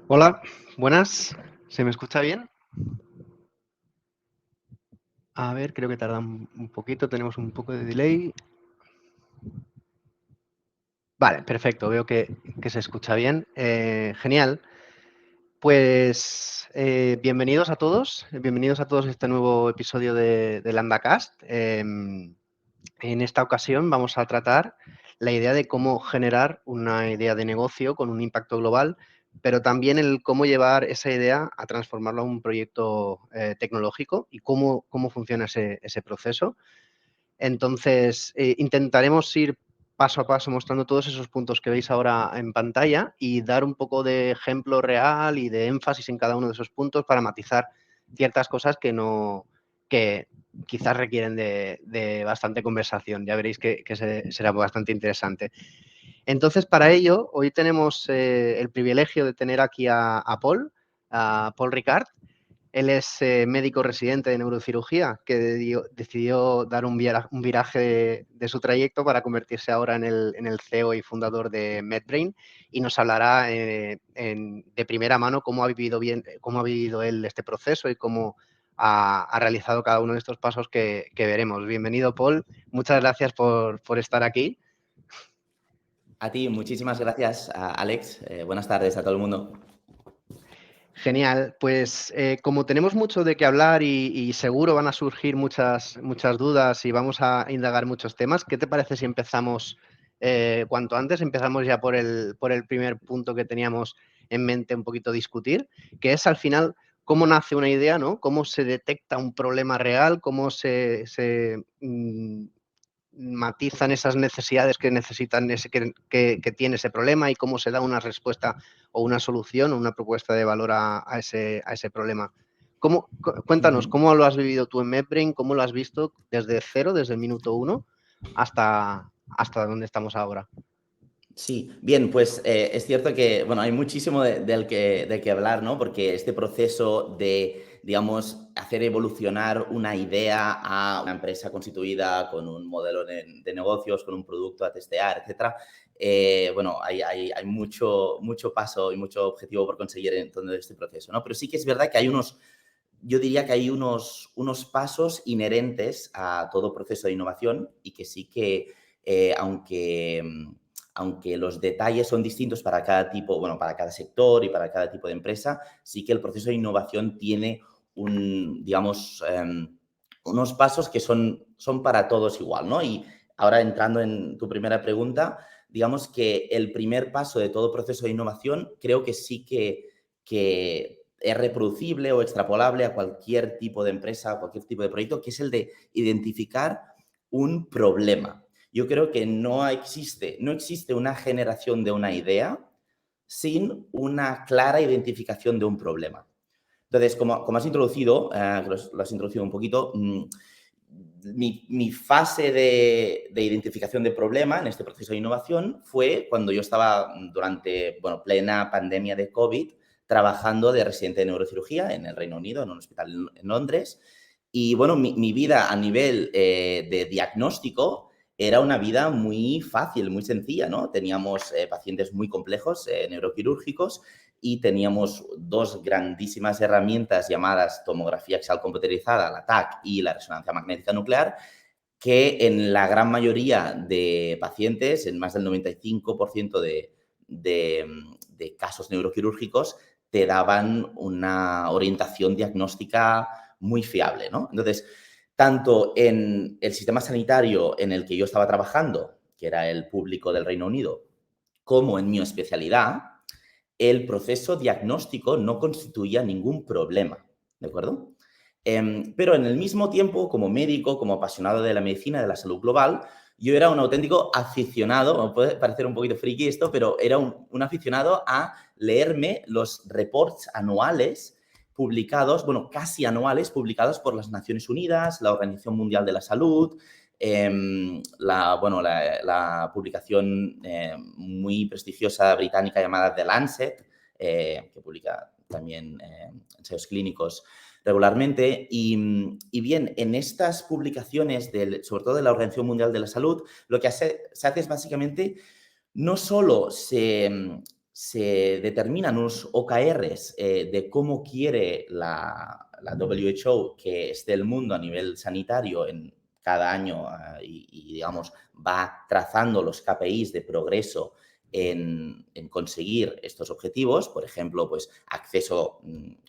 Hola, buenas. ¿Se me escucha bien? A ver, creo que tarda un poquito, tenemos un poco de delay. Vale, perfecto, veo que se escucha bien. Genial. Pues bienvenidos a todos a este nuevo episodio de LambdaCast. En esta ocasión vamos a tratar la idea de cómo generar una idea de negocio con un impacto global, pero también el cómo llevar esa idea a transformarlo a un proyecto tecnológico y cómo funciona ese proceso. Entonces, intentaremos ir paso a paso mostrando todos esos puntos que veis ahora en pantalla y dar un poco de ejemplo real y de énfasis en cada uno de esos puntos para matizar ciertas cosas que quizás requieren de bastante conversación. Ya veréis que será bastante interesante. Entonces, para ello, hoy tenemos el privilegio de tener aquí a Paul Ricard. Él es médico residente de neurocirugía que decidió dar un viraje de su trayecto para convertirse ahora en el CEO y fundador de MedBrain y nos hablará de primera mano cómo ha vivido él este proceso y cómo ha realizado cada uno de estos pasos que veremos. Bienvenido, Paul. Muchas gracias por estar aquí. A ti, muchísimas gracias, Alex. Buenas tardes a todo el mundo. Genial, pues como tenemos mucho de qué hablar y seguro van a surgir muchas dudas y vamos a indagar muchos temas, ¿qué te parece si empezamos cuanto antes? Empezamos ya por el primer punto que teníamos en mente un poquito discutir, que es al final cómo nace una idea, ¿no? Cómo se detecta un problema real, cómo se matizan esas necesidades que necesitan que tiene ese problema y cómo se da una respuesta o una solución o una propuesta de valor a ese problema. Cuéntanos, Ujú. ¿cómo lo has vivido tú en MedBrain? ¿Cómo lo has visto desde cero, desde el minuto uno, hasta donde estamos ahora? Sí, bien, pues es cierto que, bueno, hay muchísimo del que hablar, ¿no? Porque este proceso de, digamos, hacer evolucionar una idea a una empresa constituida con un modelo de negocios, con un producto a testear, etcétera, bueno, hay mucho paso y mucho objetivo por conseguir en todo este proceso, ¿no? Pero sí que es verdad que yo diría que hay unos pasos inherentes a todo proceso de innovación y que sí que, aunque los detalles son distintos para cada tipo, bueno, para cada sector y para cada tipo de empresa, sí que el proceso de innovación tiene digamos, unos pasos que son para todos igual, ¿no? Y ahora entrando en tu primera pregunta, digamos que el primer paso de todo proceso de innovación creo que sí que es reproducible o extrapolable a cualquier tipo de empresa, a cualquier tipo de proyecto, que es el de identificar un problema. Yo creo que no existe una generación de una idea sin una clara identificación de un problema. Entonces, como has introducido, lo has introducido un poquito, mi fase de identificación de problema en este proceso de innovación fue cuando yo estaba durante, bueno, plena pandemia de COVID, trabajando de residente de neurocirugía en el Reino Unido, en un hospital en Londres. Y bueno, mi vida a nivel de diagnóstico era una vida muy fácil, muy sencilla, ¿no? Teníamos pacientes muy complejos, neuroquirúrgicos, y teníamos dos grandísimas herramientas llamadas tomografía axial computerizada, la TAC, y la resonancia magnética nuclear, que en la gran mayoría de pacientes, en más del 95% de casos neuroquirúrgicos, te daban una orientación diagnóstica muy fiable, ¿no? Entonces, tanto en el sistema sanitario en el que yo estaba trabajando, que era el público del Reino Unido, como en mi especialidad, el proceso diagnóstico no constituía ningún problema, ¿de acuerdo? Pero en el mismo tiempo, como médico, como apasionado de la medicina, de la salud global, yo era un auténtico aficionado, me puede parecer un poquito friki esto, pero era un aficionado a leerme los reports anuales publicados, bueno, casi anuales, publicados por las Naciones Unidas, la Organización Mundial de la Salud, la publicación muy prestigiosa británica llamada The Lancet, que publica también ensayos clínicos regularmente. Y bien, en estas publicaciones, sobre todo de la Organización Mundial de la Salud, lo que se hace es básicamente no solo se determinan unos OKRs de cómo quiere la WHO que esté el mundo a nivel sanitario en cada año digamos, va trazando los KPIs de progreso en conseguir estos objetivos, por ejemplo, pues acceso,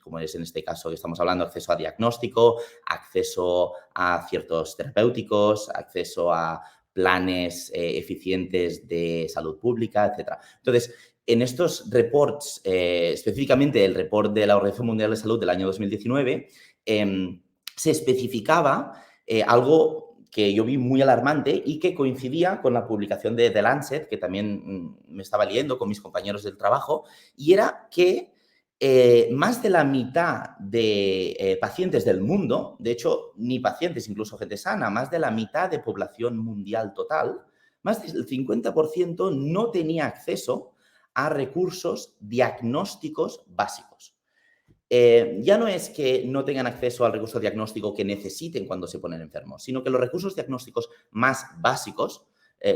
como es en este caso que estamos hablando, acceso a diagnóstico, acceso a ciertos terapéuticos, acceso a planes eficientes de salud pública, etcétera. Entonces, en estos reports, específicamente el report de la Organización Mundial de Salud del año 2019, se especificaba algo que yo vi muy alarmante y que coincidía con la publicación de The Lancet, que también me estaba leyendo con mis compañeros del trabajo, y era que más de la mitad de pacientes del mundo, de hecho, ni pacientes, incluso gente sana, más de la mitad de población mundial total, más del 50% no tenía acceso a recursos diagnósticos básicos. Ya no es que no tengan acceso al recurso diagnóstico que necesiten cuando se ponen enfermos, sino que los recursos diagnósticos más básicos,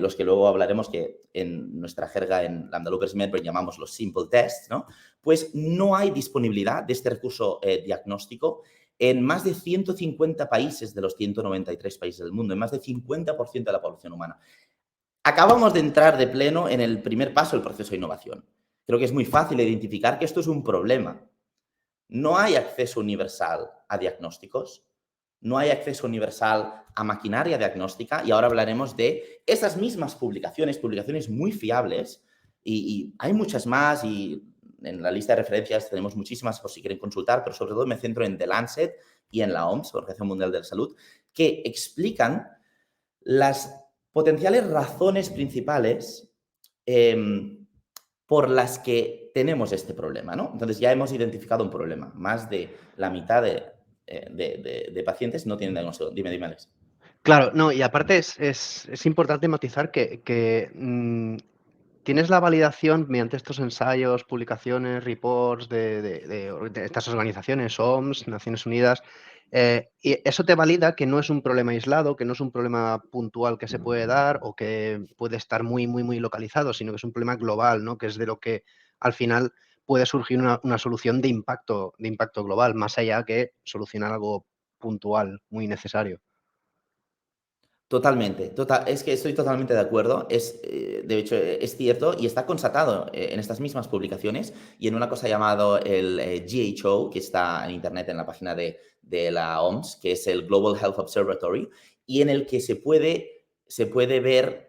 los que luego hablaremos que en nuestra jerga en Lambda Loopers Medbrain llamamos los simple tests, ¿no? Pues no hay disponibilidad de este recurso diagnóstico en más de 150 países de los 193 países del mundo, en más del 50% de la población humana. Acabamos de entrar de pleno en el primer paso del proceso de innovación. Creo que es muy fácil identificar que esto es un problema. No hay acceso universal a diagnósticos, no hay acceso universal a maquinaria diagnóstica y ahora hablaremos de esas mismas publicaciones muy fiables y hay muchas más y en la lista de referencias tenemos muchísimas por si quieren consultar, pero sobre todo me centro en The Lancet y en la OMS, Organización Mundial de la Salud, que explican las potenciales razones principales por las que tenemos este problema, ¿no? Entonces ya hemos identificado un problema. Más de la mitad de pacientes no tienen diagnóstico. Dime, Alex. Claro, no, y aparte es importante matizar que tienes la validación mediante estos ensayos, publicaciones, reports de estas organizaciones, OMS, Naciones Unidas, y eso te valida que no es un problema aislado, que no es un problema puntual que se puede dar o que puede estar muy, muy, muy localizado, sino que es un problema global, ¿no? Que es de lo que al final puede surgir una solución de impacto global, más allá que solucionar algo puntual, muy necesario. Totalmente, es que estoy totalmente de acuerdo. De hecho, es cierto y está constatado en estas mismas publicaciones y en una cosa llamado el GHO, que está en internet en la página de la OMS, que es el Global Health Observatory, y en el que se puede ver,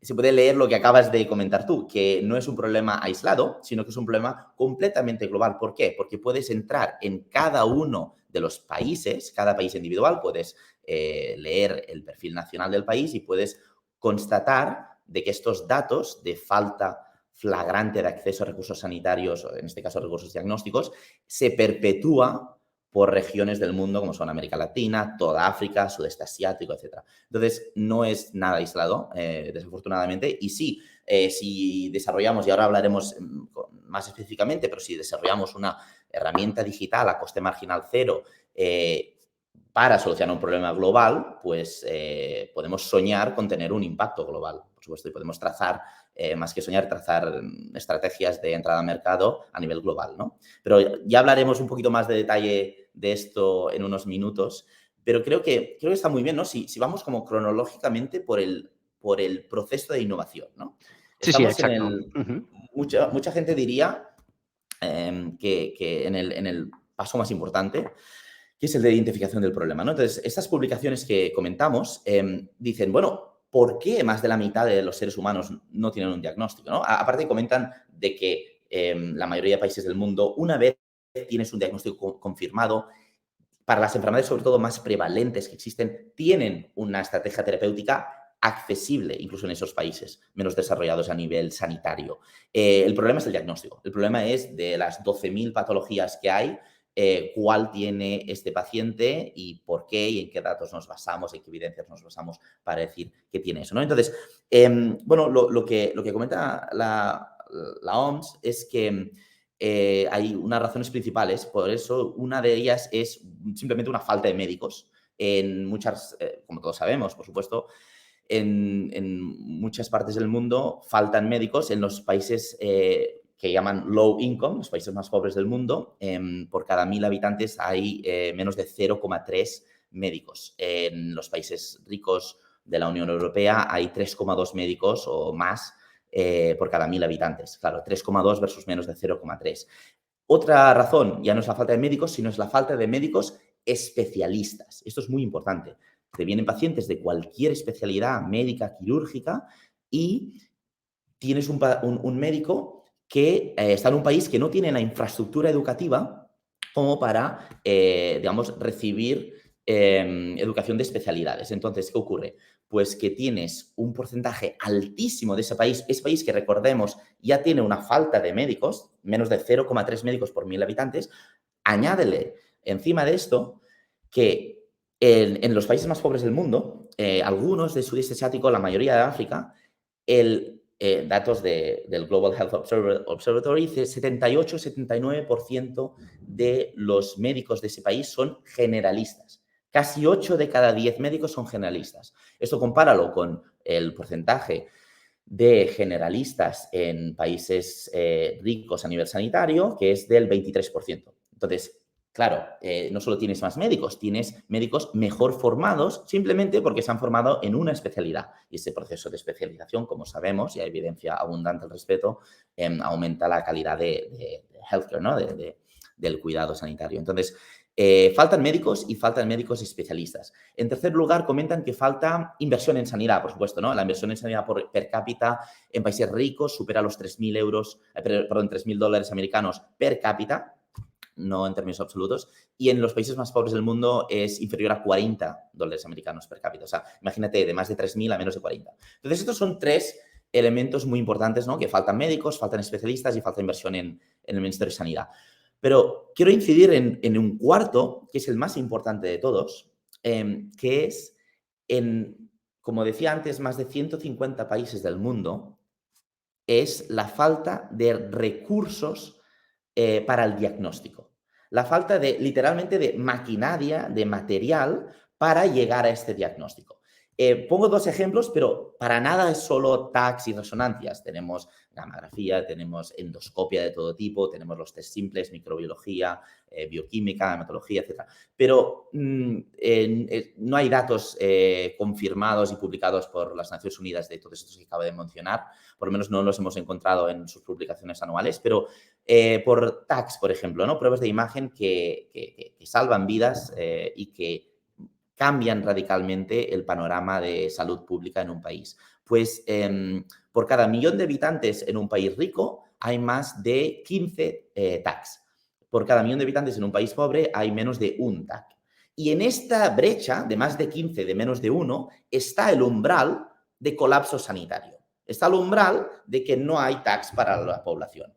se puede leer lo que acabas de comentar tú, que no es un problema aislado, sino que es un problema completamente global. ¿Por qué? Porque puedes entrar en cada uno de los países, cada país individual, puedes leer el perfil nacional del país y puedes constatar de que estos datos de falta flagrante de acceso a recursos sanitarios, o en este caso recursos diagnósticos, se perpetúa por regiones del mundo como son América Latina, toda África, sudeste asiático, etc. Entonces, no es nada aislado, desafortunadamente, y sí, si desarrollamos, y ahora hablaremos más específicamente, pero si desarrollamos una herramienta digital a coste marginal cero, para solucionar un problema global, pues podemos soñar con tener un impacto global, por supuesto, y podemos trazar, más que soñar, trazar estrategias de entrada a mercado a nivel global, ¿no? Pero ya hablaremos un poquito más de detalle de esto en unos minutos, pero creo que está muy bien, ¿no? Si vamos como cronológicamente por el proceso de innovación, ¿no? Sí, sí, Estamos en exacto. el... Mucha gente diría que en el paso más importante, que es el de identificación del problema, ¿no? Entonces, estas publicaciones que comentamos dicen, bueno, ¿por qué más de la mitad de los seres humanos no tienen un diagnóstico, ¿no? Aparte comentan de que la mayoría de países del mundo, una vez tienes un diagnóstico confirmado, para las enfermedades sobre todo más prevalentes que existen, tienen una estrategia terapéutica accesible, incluso en esos países menos desarrollados a nivel sanitario. El problema es el diagnóstico. El problema es de las 12.000 patologías que hay, cuál tiene este paciente y por qué y en qué datos nos basamos, en qué evidencias nos basamos para decir que tiene eso, ¿no? Entonces, bueno, lo que comenta la OMS es que hay unas razones principales, por eso una de ellas es simplemente una falta de médicos. En muchas, como todos sabemos, por supuesto, en muchas partes del mundo faltan médicos en los países que llaman low income, los países más pobres del mundo, por cada 1.000 habitantes hay menos de 0,3 médicos. En los países ricos de la Unión Europea hay 3,2 médicos o más por cada 1.000 habitantes. Claro, 3,2 versus menos de 0,3. Otra razón ya no es la falta de médicos, sino es la falta de médicos especialistas. Esto es muy importante. Te vienen pacientes de cualquier especialidad médica, quirúrgica, y tienes un médico que está en un país que no tiene la infraestructura educativa como para, digamos, recibir educación de especialidades. Entonces, ¿qué ocurre? Pues que tienes un porcentaje altísimo de ese país que recordemos ya tiene una falta de médicos, menos de 0,3 médicos por 1.000 habitantes, añádele encima de esto que en los países más pobres del mundo, algunos de sudeste asiático, la mayoría de África, datos del Global Health Observatory, dice 78-79% de los médicos de ese país son generalistas. Casi 8 de cada 10 médicos son generalistas. Esto compáralo con el porcentaje de generalistas en países ricos a nivel sanitario, que es del 23%. Entonces, claro, no solo tienes más médicos, tienes médicos mejor formados simplemente porque se han formado en una especialidad. Y ese proceso de especialización, como sabemos, y hay evidencia abundante al respecto, aumenta la calidad de healthcare, ¿no? Del cuidado sanitario. Entonces, faltan médicos y faltan médicos especialistas. En tercer lugar, comentan que falta inversión en sanidad, por supuesto, ¿no? La inversión en sanidad per cápita en países ricos supera los 3.000 dólares americanos per cápita, no en términos absolutos, y en los países más pobres del mundo es inferior a 40 dólares americanos per cápita. O sea, imagínate, de más de 3.000 a menos de 40. Entonces, estos son tres elementos muy importantes, ¿no? Que faltan médicos, faltan especialistas y falta inversión en el Ministerio de Sanidad. Pero quiero incidir en un cuarto, que es el más importante de todos, que es como decía antes, más de 150 países del mundo, es la falta de recursos para el diagnóstico. La falta literalmente, de maquinaria, de material para llegar a este diagnóstico. Pongo dos ejemplos, pero para nada es solo TACs y resonancias. Tenemos gamografía, tenemos endoscopia de todo tipo, tenemos los test simples, microbiología, bioquímica, hematología, etc. Pero no hay datos confirmados y publicados por las Naciones Unidas de todos estos que acabo de mencionar. Por lo menos no los hemos encontrado en sus publicaciones anuales, pero por TACs, por ejemplo, ¿no? Pruebas de imagen que salvan vidas y que cambian radicalmente el panorama de salud pública en un país. Pues por cada 1.000.000 de habitantes en un país rico hay más de 15 TACs. Por cada 1.000.000 de habitantes en un país pobre hay menos de un TAC. Y en esta brecha de más de 15, de menos de 1, está el umbral de colapso sanitario. Está el umbral de que no hay TACs para la población.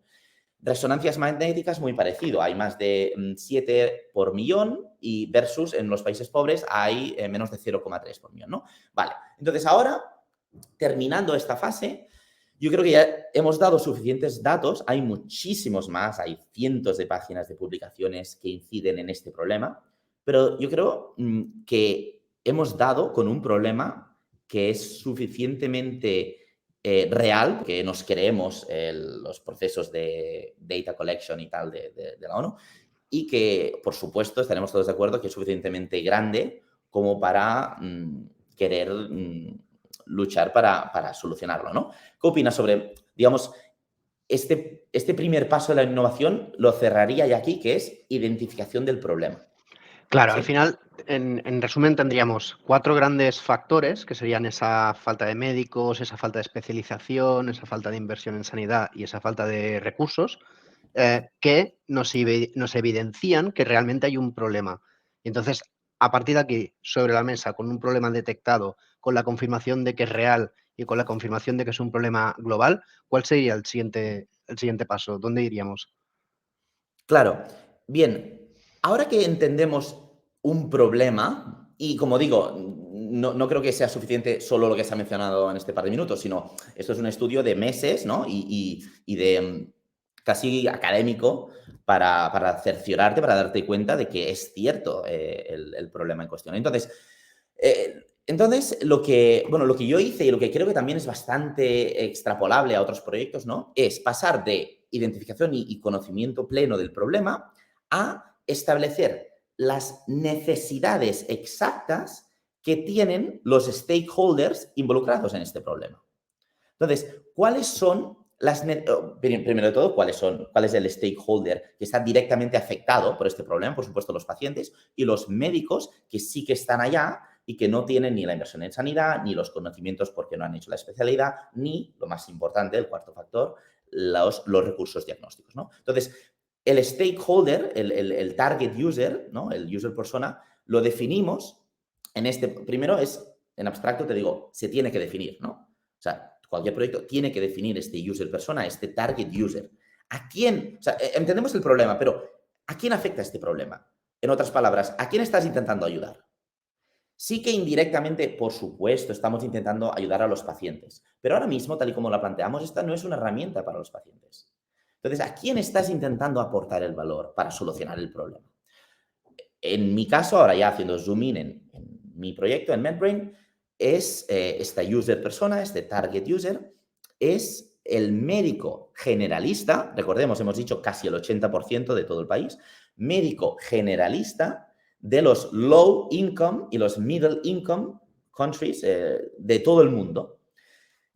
Resonancias magnéticas muy parecido, hay más de 7 por millón y versus en los países pobres hay menos de 0,3 por millón, ¿no? Vale, entonces ahora, terminando esta fase, yo creo que ya hemos dado suficientes datos, hay muchísimos más, hay cientos de páginas de publicaciones que inciden en este problema, pero yo creo que hemos dado con un problema que es suficientemente real, que nos creemos los procesos de data collection y tal de la ONU, y que, por supuesto, estaremos todos de acuerdo que es suficientemente grande como para querer luchar para solucionarlo, ¿no? ¿Qué opinas sobre, digamos, este primer paso de la innovación? Lo cerraría ya aquí, que es identificación del problema. Claro, ¿Sí? al final, en resumen, tendríamos 4 grandes factores, que serían esa falta de médicos, esa falta de especialización, esa falta de inversión en sanidad y esa falta de recursos, que nos evidencian que realmente hay un problema. Y entonces, a partir de aquí, sobre la mesa, con un problema detectado, con la confirmación de que es real y con la confirmación de que es un problema global, ¿cuál sería el siguiente paso? ¿Dónde iríamos? Claro. Bien, ahora que entendemos un problema, y como digo, no creo que sea suficiente solo lo que se ha mencionado en este par de minutos, sino esto es un estudio de meses, ¿no? Y de casi académico para cerciorarte, para darte cuenta de que es cierto el problema en cuestión. Entonces, lo que yo hice y lo que creo que también es bastante extrapolable a otros proyectos, ¿no? Es pasar de identificación y conocimiento pleno del problema a establecer las necesidades exactas que tienen los stakeholders involucrados en este problema. Entonces, ¿cuáles son primero de todo, cuál es el stakeholder que está directamente afectado por este problema? Por supuesto, los pacientes y los médicos que sí que están allá y que no tienen ni la inversión en sanidad, ni los conocimientos porque no han hecho la especialidad, ni, lo más importante, el cuarto factor, los recursos diagnósticos, ¿no? Entonces, el stakeholder, el target user, ¿no? El user persona, lo definimos primero en abstracto te digo, se tiene que definir, ¿no? O sea, cualquier proyecto tiene que definir este user persona, este target user. ¿A quién? O sea, entendemos el problema, pero ¿a quién afecta este problema? En otras palabras, ¿a quién estás intentando ayudar? Sí que indirectamente, por supuesto, estamos intentando ayudar a los pacientes, pero ahora mismo, tal y como la planteamos, esta no es una herramienta para los pacientes. Entonces, ¿a quién estás intentando aportar el valor para solucionar el problema? En mi caso, ahora ya haciendo zoom in en mi proyecto, en MedBrain, es esta user persona, este target user, es el médico generalista, recordemos, hemos dicho casi el 80% de todo el país, médico generalista de los low income y los middle income countries de todo el mundo,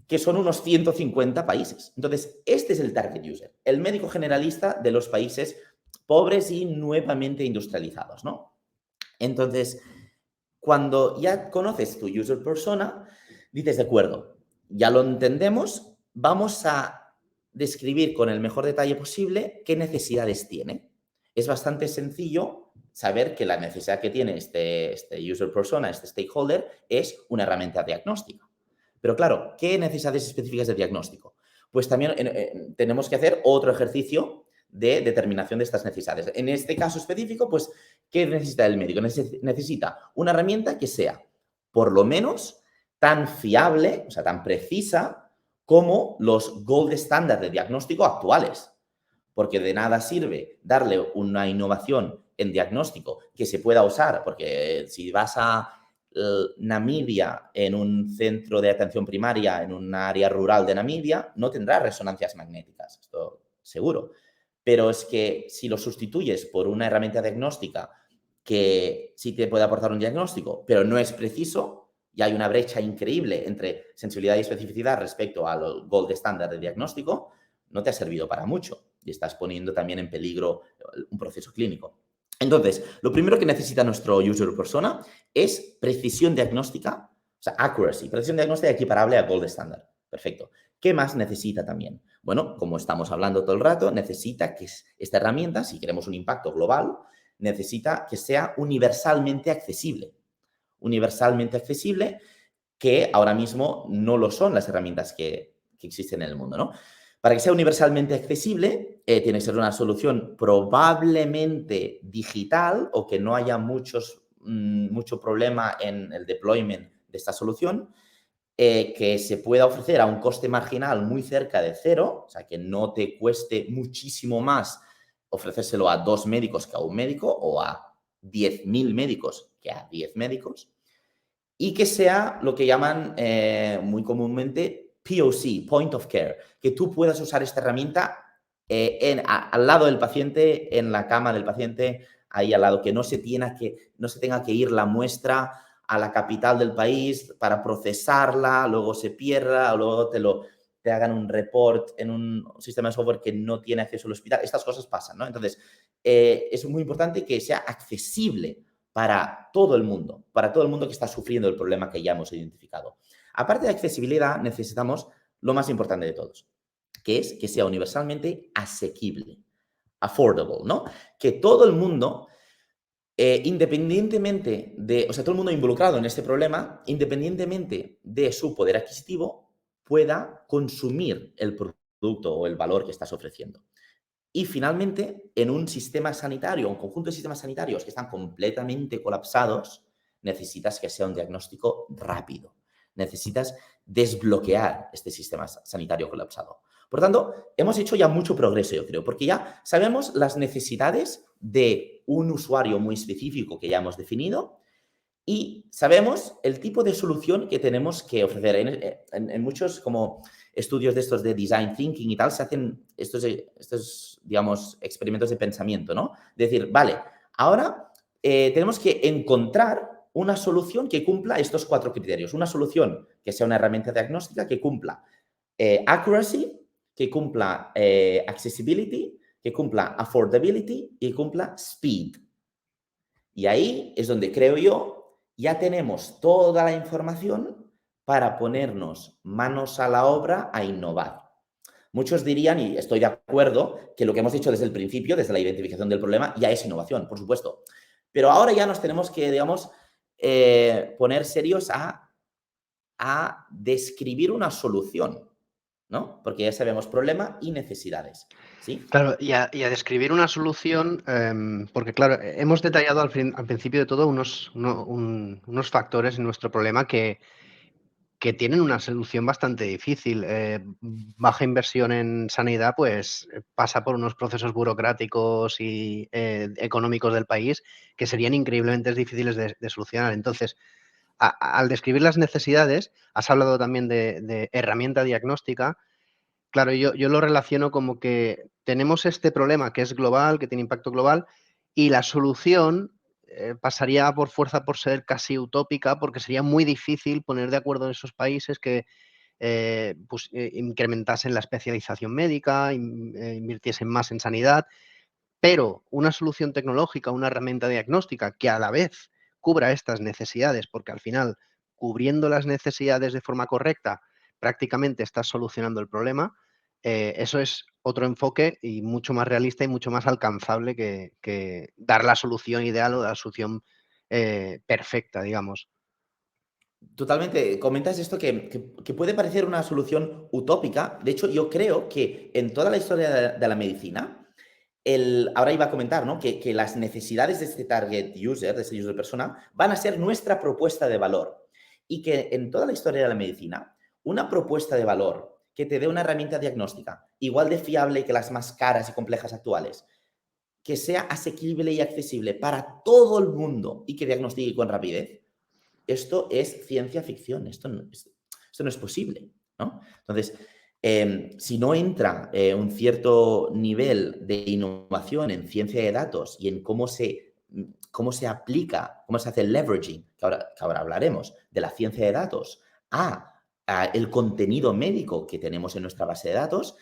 que son unos 150 países. Entonces, este es el target user, el médico generalista de los países pobres y nuevamente industrializados, ¿no? Entonces, cuando ya conoces tu user persona, dices, de acuerdo, ya lo entendemos, vamos a describir con el mejor detalle posible qué necesidades tiene. Es bastante sencillo saber que la necesidad que tiene este user persona, este stakeholder, es una herramienta diagnóstica. Pero claro, ¿qué necesidades específicas de diagnóstico? Pues también tenemos que hacer otro ejercicio de determinación de estas necesidades. En este caso específico, pues, ¿qué necesita el médico? Necesita una herramienta que sea, por lo menos, tan fiable, o sea, tan precisa como los gold standard de diagnóstico actuales. Porque de nada sirve darle una innovación en diagnóstico que se pueda usar, porque si vas a Namibia en un centro de atención primaria, en un área rural de Namibia, no tendrá resonancias magnéticas, esto seguro. Pero es que si lo sustituyes por una herramienta diagnóstica que sí te puede aportar un diagnóstico, pero no es preciso, y hay una brecha increíble entre sensibilidad y especificidad respecto al gold estándar de diagnóstico, no te ha servido para mucho y estás poniendo también en peligro un proceso clínico. Entonces, lo primero que necesita nuestro user persona es precisión diagnóstica, o sea, accuracy, precisión diagnóstica equiparable a gold standard. Perfecto. ¿Qué más necesita también? Bueno, como estamos hablando todo el rato, necesita que esta herramienta, si queremos un impacto global, necesita que sea universalmente accesible. Universalmente accesible, que ahora mismo no lo son las herramientas que existen en el mundo, ¿no? Para que sea universalmente accesible, tiene que ser una solución probablemente digital o que no haya mucho problema en el deployment de esta solución, que se pueda ofrecer a un coste marginal muy cerca de cero, o sea, que no te cueste muchísimo más ofrecérselo a 2 médicos que a un médico o a 10.000 médicos que a 10 médicos, y que sea lo que llaman muy comúnmente POC, Point of Care, que tú puedas usar esta herramienta al lado del paciente, en la cama del paciente, ahí al lado, que no se tenga que ir la muestra a la capital del país para procesarla, luego se pierda, o luego te hagan un report en un sistema de software que no tiene acceso al hospital. Estas cosas pasan, ¿no? Entonces, es muy importante que sea accesible para todo el mundo que está sufriendo el problema que ya hemos identificado. Aparte de accesibilidad, necesitamos lo más importante de todos, que es que sea universalmente asequible, affordable, ¿no? Que todo el mundo, independientemente de, o sea, todo el mundo involucrado en este problema, independientemente de su poder adquisitivo, pueda consumir el producto o el valor que estás ofreciendo. Y finalmente, en un sistema sanitario, un conjunto de sistemas sanitarios que están completamente colapsados, necesitas que sea un diagnóstico rápido. Necesitas desbloquear este sistema sanitario colapsado. Por tanto, hemos hecho ya mucho progreso, yo creo, porque ya sabemos las necesidades de un usuario muy específico que ya hemos definido y sabemos el tipo de solución que tenemos que ofrecer. En muchos como estudios de estos de design thinking y tal, se hacen estos digamos, experimentos de pensamiento, ¿no? Decir, vale, ahora tenemos que encontrar una solución que cumpla estos 4 criterios. Una solución que sea una herramienta diagnóstica que cumpla accuracy, que cumpla accessibility, que cumpla affordability y que cumpla speed. Y ahí es donde creo yo, ya tenemos toda la información para ponernos manos a la obra a innovar. Muchos dirían, y estoy de acuerdo, que lo que hemos hecho desde el principio, desde la identificación del problema, ya es innovación, por supuesto. Pero ahora ya nos tenemos que, digamos, poner serios a describir una solución, ¿no? Porque ya sabemos problema y necesidades, ¿sí? Claro, y a describir una solución, porque claro, hemos detallado al principio de todo unos factores en nuestro problema que tienen una solución bastante difícil. Baja inversión en sanidad, pues pasa por unos procesos burocráticos y económicos del país que serían increíblemente difíciles de solucionar. Entonces, al describir las necesidades, has hablado también de herramienta diagnóstica. Claro, yo lo relaciono como que tenemos este problema que es global, que tiene impacto global, y la solución pasaría por fuerza por ser casi utópica, porque sería muy difícil poner de acuerdo en esos países que incrementasen la especialización médica, invirtiesen más en sanidad, pero una solución tecnológica, una herramienta diagnóstica que a la vez cubra estas necesidades, porque al final, cubriendo las necesidades de forma correcta, prácticamente estás solucionando el problema. Eso es otro enfoque y mucho más realista y mucho más alcanzable que dar la solución ideal o la solución perfecta, digamos. Totalmente. Comentas esto que puede parecer una solución utópica. De hecho, yo creo que en toda la historia de la medicina, ahora iba a comentar, ¿no? Que las necesidades de este target user, de este user persona, van a ser nuestra propuesta de valor. Y que en toda la historia de la medicina, una propuesta de valor que te dé una herramienta diagnóstica igual de fiable que las más caras y complejas actuales, que sea asequible y accesible para todo el mundo y que diagnostique con rapidez, esto es ciencia ficción, esto no es posible, ¿no? Entonces, si no entra un cierto nivel de innovación en ciencia de datos y en cómo se aplica, cómo se hace el leveraging, que ahora hablaremos, de la ciencia de datos a el contenido médico que tenemos en nuestra base de datos,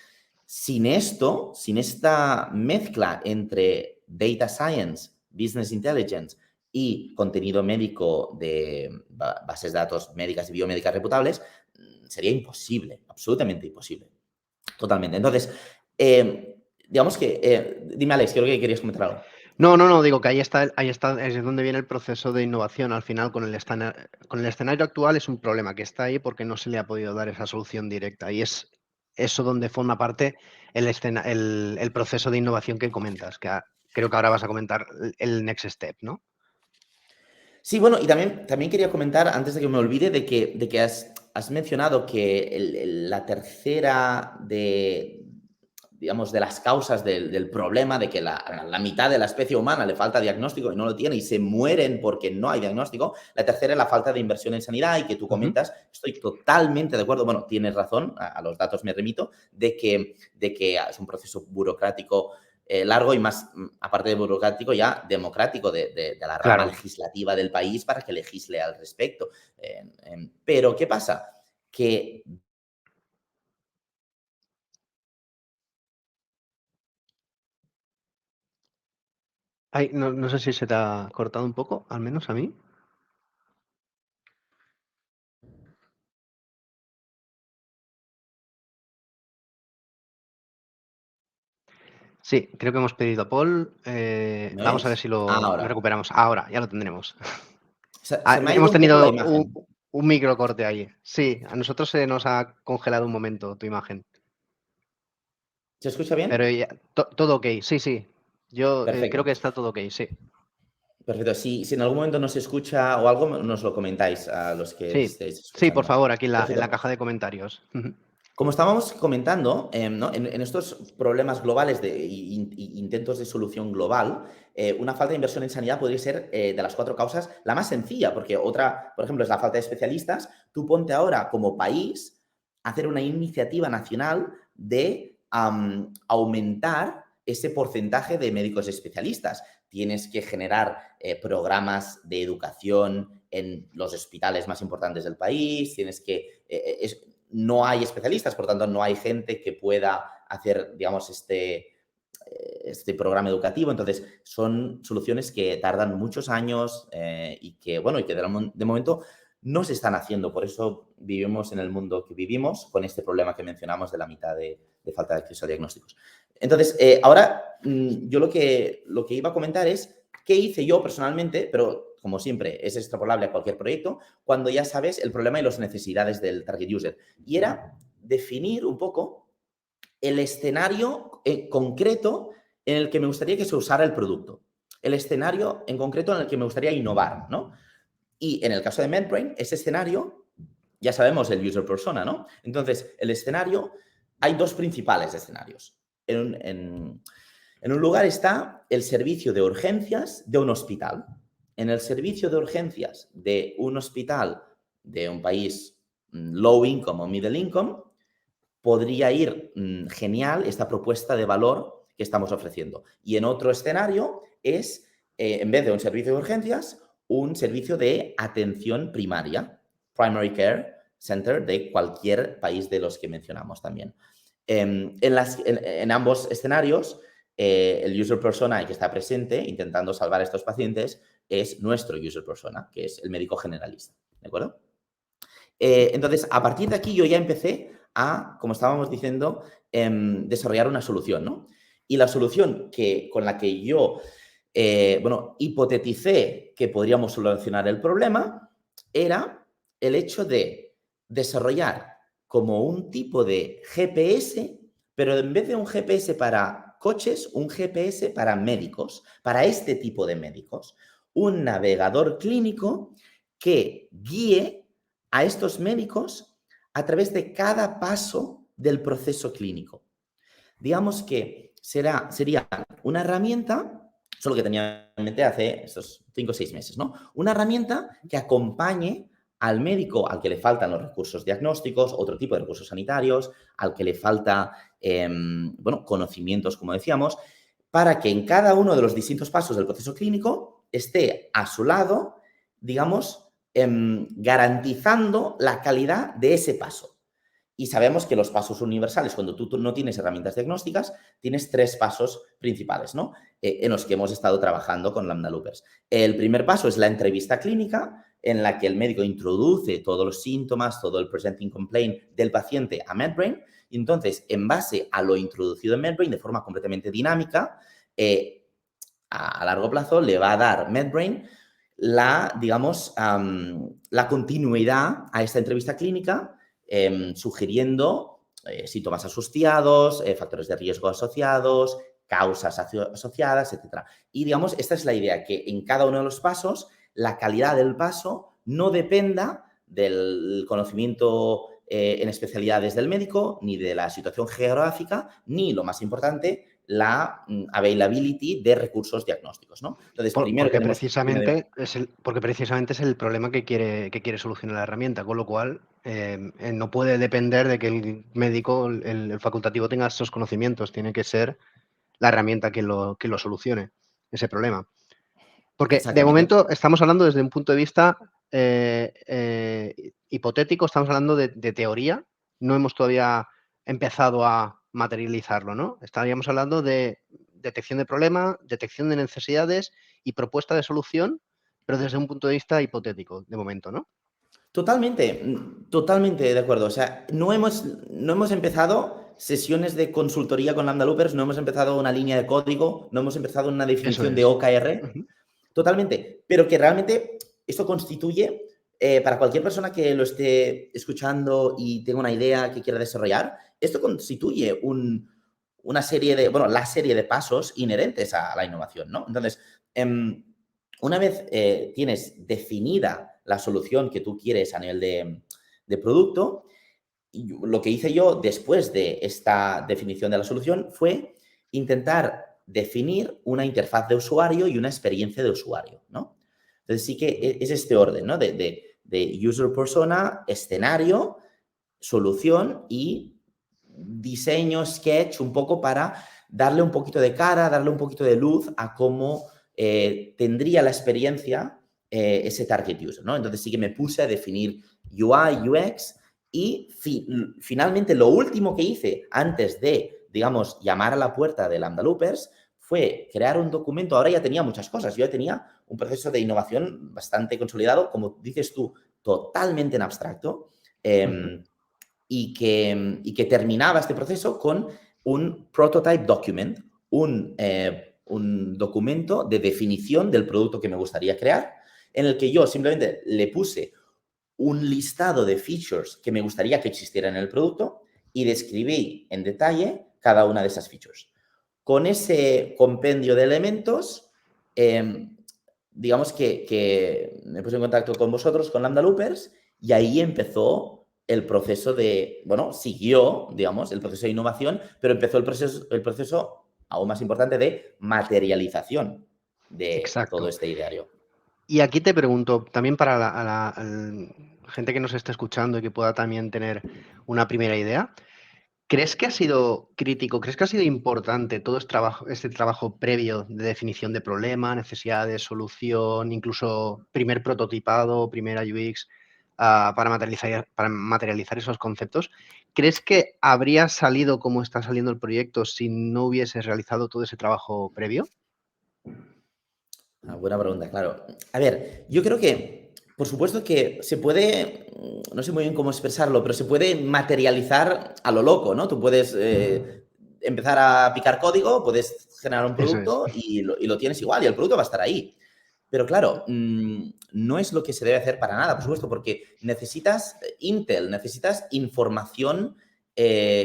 sin esto, sin esta mezcla entre data science, business intelligence y contenido médico de bases de datos médicas y biomédicas reputables, sería imposible, absolutamente imposible. Totalmente. Entonces, digamos que, dime Alex, creo que querías comentar algo. No, digo que ahí está, es donde viene el proceso de innovación. Al final, con el escenario actual es un problema que está ahí porque no se le ha podido dar esa solución directa. Y es eso donde forma parte el proceso de innovación que comentas, creo que ahora vas a comentar el next step, ¿no? Sí, bueno, y también quería comentar, antes de que me olvide, de que has mencionado que la tercera digamos, de las causas del problema, de que la mitad de la especie humana le falta diagnóstico y no lo tiene y se mueren porque no hay diagnóstico, la tercera es la falta de inversión en sanidad y que tú comentas, estoy totalmente de acuerdo, bueno, tienes razón, a los datos me remito, de que es un proceso burocrático largo y más, aparte de burocrático, ya democrático de la rama Claro. legislativa del país para que legisle al respecto. Pero, ¿qué pasa? Que Ay, no sé si se te ha cortado un poco, al menos a mí. Sí, creo que hemos pedido a Paul. ¿me Vamos a ver oyes? si lo Ahora. recuperamos. Ahora, ya lo tendremos. Se me ha ido Hemos un poco la tenido imagen. un micro corte ahí. Sí, a nosotros se nos ha congelado un momento tu imagen. ¿Se escucha Pero bien? ya, todo ok, sí. Yo creo Perfecto. que está todo ok, sí. Perfecto. Si en algún momento no se escucha o algo, nos lo comentáis a los que Sí, estéis sí, por escuchando. favor, aquí en la Perfecto. caja de comentarios. Como estábamos comentando, ¿no? En estos problemas globales de intentos de solución global, una falta de inversión en sanidad podría ser, de las 4 causas, la más sencilla, porque otra, por ejemplo, es la falta de especialistas. Tú ponte ahora como país a hacer una iniciativa nacional de aumentar ese porcentaje de médicos especialistas. Tienes que generar programas de educación en los hospitales más importantes del país, tienes que... no hay especialistas, por tanto, no hay gente que pueda hacer, digamos, este programa educativo. Entonces, son soluciones que tardan muchos años y que, bueno, y que de momento no se están haciendo. Por eso vivimos en el mundo que vivimos con este problema que mencionamos de la mitad de falta de acceso a diagnósticos. Entonces, ahora yo lo que iba a comentar es qué hice yo personalmente, pero como siempre es extrapolable a cualquier proyecto, cuando ya sabes el problema y las necesidades del target user. Y era definir un poco el escenario concreto en el que me gustaría que se usara el producto. El escenario en concreto en el que me gustaría innovar, ¿no? Y en el caso de MedBrain, ese escenario, ya sabemos el user persona, ¿no? Entonces, el escenario, hay 2 principales escenarios. En un lugar está el servicio de urgencias de un hospital. En el servicio de urgencias de un hospital de un país low income o middle income, podría ir genial esta propuesta de valor que estamos ofreciendo. Y en otro escenario es, en vez de un servicio de urgencias, un servicio de atención primaria, primary care center de cualquier país de los que mencionamos también. En ambos escenarios, el user persona que está presente intentando salvar a estos pacientes es nuestro user persona, que es el médico generalista. ¿De acuerdo? Entonces, a partir de aquí yo ya empecé a, como estábamos diciendo, desarrollar una solución, ¿no? Y la solución con la que yo, bueno, hipoteticé que podríamos solucionar el problema era el hecho de desarrollar como un tipo de GPS, pero en vez de un GPS para coches, un GPS para médicos, para este tipo de médicos. Un navegador clínico que guíe a estos médicos a través de cada paso del proceso clínico. Digamos que sería una herramienta, solo que tenía en mente hace estos 5 o 6 meses, ¿no? Una herramienta que acompañe al médico al que le faltan los recursos diagnósticos, otro tipo de recursos sanitarios, al que le falta, bueno, conocimientos, como decíamos, para que en cada uno de los distintos pasos del proceso clínico esté a su lado, digamos, garantizando la calidad de ese paso. Y sabemos que los pasos universales, cuando tú no tienes herramientas diagnósticas, tienes 3 pasos principales, ¿no? En los que hemos estado trabajando con Lambda Loopers. El primer paso es la entrevista clínica, en la que el médico introduce todos los síntomas, todo el presenting complaint del paciente a MedBrain. Y entonces, en base a lo introducido en MedBrain de forma completamente dinámica, a largo plazo le va a dar MedBrain digamos, la continuidad a esta entrevista clínica, sugiriendo síntomas asociados, factores de riesgo asociados, causas asociadas, etc. Y, digamos, esta es la idea, que en cada uno de los pasos la calidad del paso no dependa del conocimiento en especialidades del médico, ni de la situación geográfica, ni, lo más importante, la availability de recursos diagnósticos, ¿no? Entonces, primero Porque tenemos... precisamente es el problema que quiere solucionar la herramienta, con lo cual no puede depender de que el médico, el facultativo, tenga esos conocimientos. Tiene que ser la herramienta que lo solucione, ese problema. Porque de Exactamente. momento estamos hablando desde un punto de vista hipotético, estamos hablando de teoría, no hemos todavía empezado a materializarlo, ¿no? Estaríamos hablando de detección de problema, detección de necesidades y propuesta de solución, pero desde un punto de vista hipotético, de momento, ¿no? Totalmente, totalmente de acuerdo. O sea, no hemos empezado sesiones de consultoría con Lambda Loopers, no hemos empezado una línea de código, no hemos empezado una Eso definición de es. OKR. Totalmente. Pero que realmente esto constituye, para cualquier persona que lo esté escuchando y tenga una idea que quiera desarrollar, esto constituye una serie de, bueno, la serie de pasos inherentes a la innovación, ¿no? Entonces, una vez tienes definida la solución que tú quieres a nivel de producto, lo que hice yo después de esta definición de la solución fue intentar definir una interfaz de usuario y una experiencia de usuario, ¿no? Entonces sí que es este orden, ¿no? De user persona, escenario, solución y diseño, sketch, un poco para darle un poquito de cara, darle un poquito de luz a cómo tendría la experiencia ese target user, ¿no? Entonces sí que me puse a definir UI, UX y finalmente lo último que hice antes de, digamos, llamar a la puerta de Lambda Loopers fue crear un documento. Ahora ya tenía muchas cosas. Yo ya tenía un proceso de innovación bastante consolidado, como dices tú, totalmente en abstracto. Y que terminaba este proceso con un prototype document, un documento de definición del producto que me gustaría crear, en el que yo simplemente le puse un listado de features que me gustaría que existieran en el producto y describí en detalle cada una de esas features. Con ese compendio de elementos, digamos que me puse en contacto con vosotros, con Lambda Loopers, y ahí empezó el proceso de, bueno, siguió, digamos, el proceso de innovación, pero empezó el proceso aún más importante de materialización de todo Exacto. este ideario. Y aquí te pregunto, también para la gente que nos esté escuchando y que pueda también tener una primera idea, ¿crees que ha sido crítico, crees que ha sido importante todo este trabajo previo de definición de problema, necesidades, solución, incluso primer prototipado, primera UX, para materializar esos conceptos? ¿Crees que habría salido como está saliendo el proyecto si no hubieses realizado todo ese trabajo previo? Buena pregunta, claro. A ver, yo creo que, por supuesto que se puede, no sé muy bien cómo expresarlo, pero se puede materializar a lo loco, ¿no? Tú puedes empezar a picar código, puedes generar un Eso es. producto y lo tienes igual y el producto va a estar ahí. Pero claro, no es lo que se debe hacer para nada, por supuesto, porque necesitas intel, necesitas información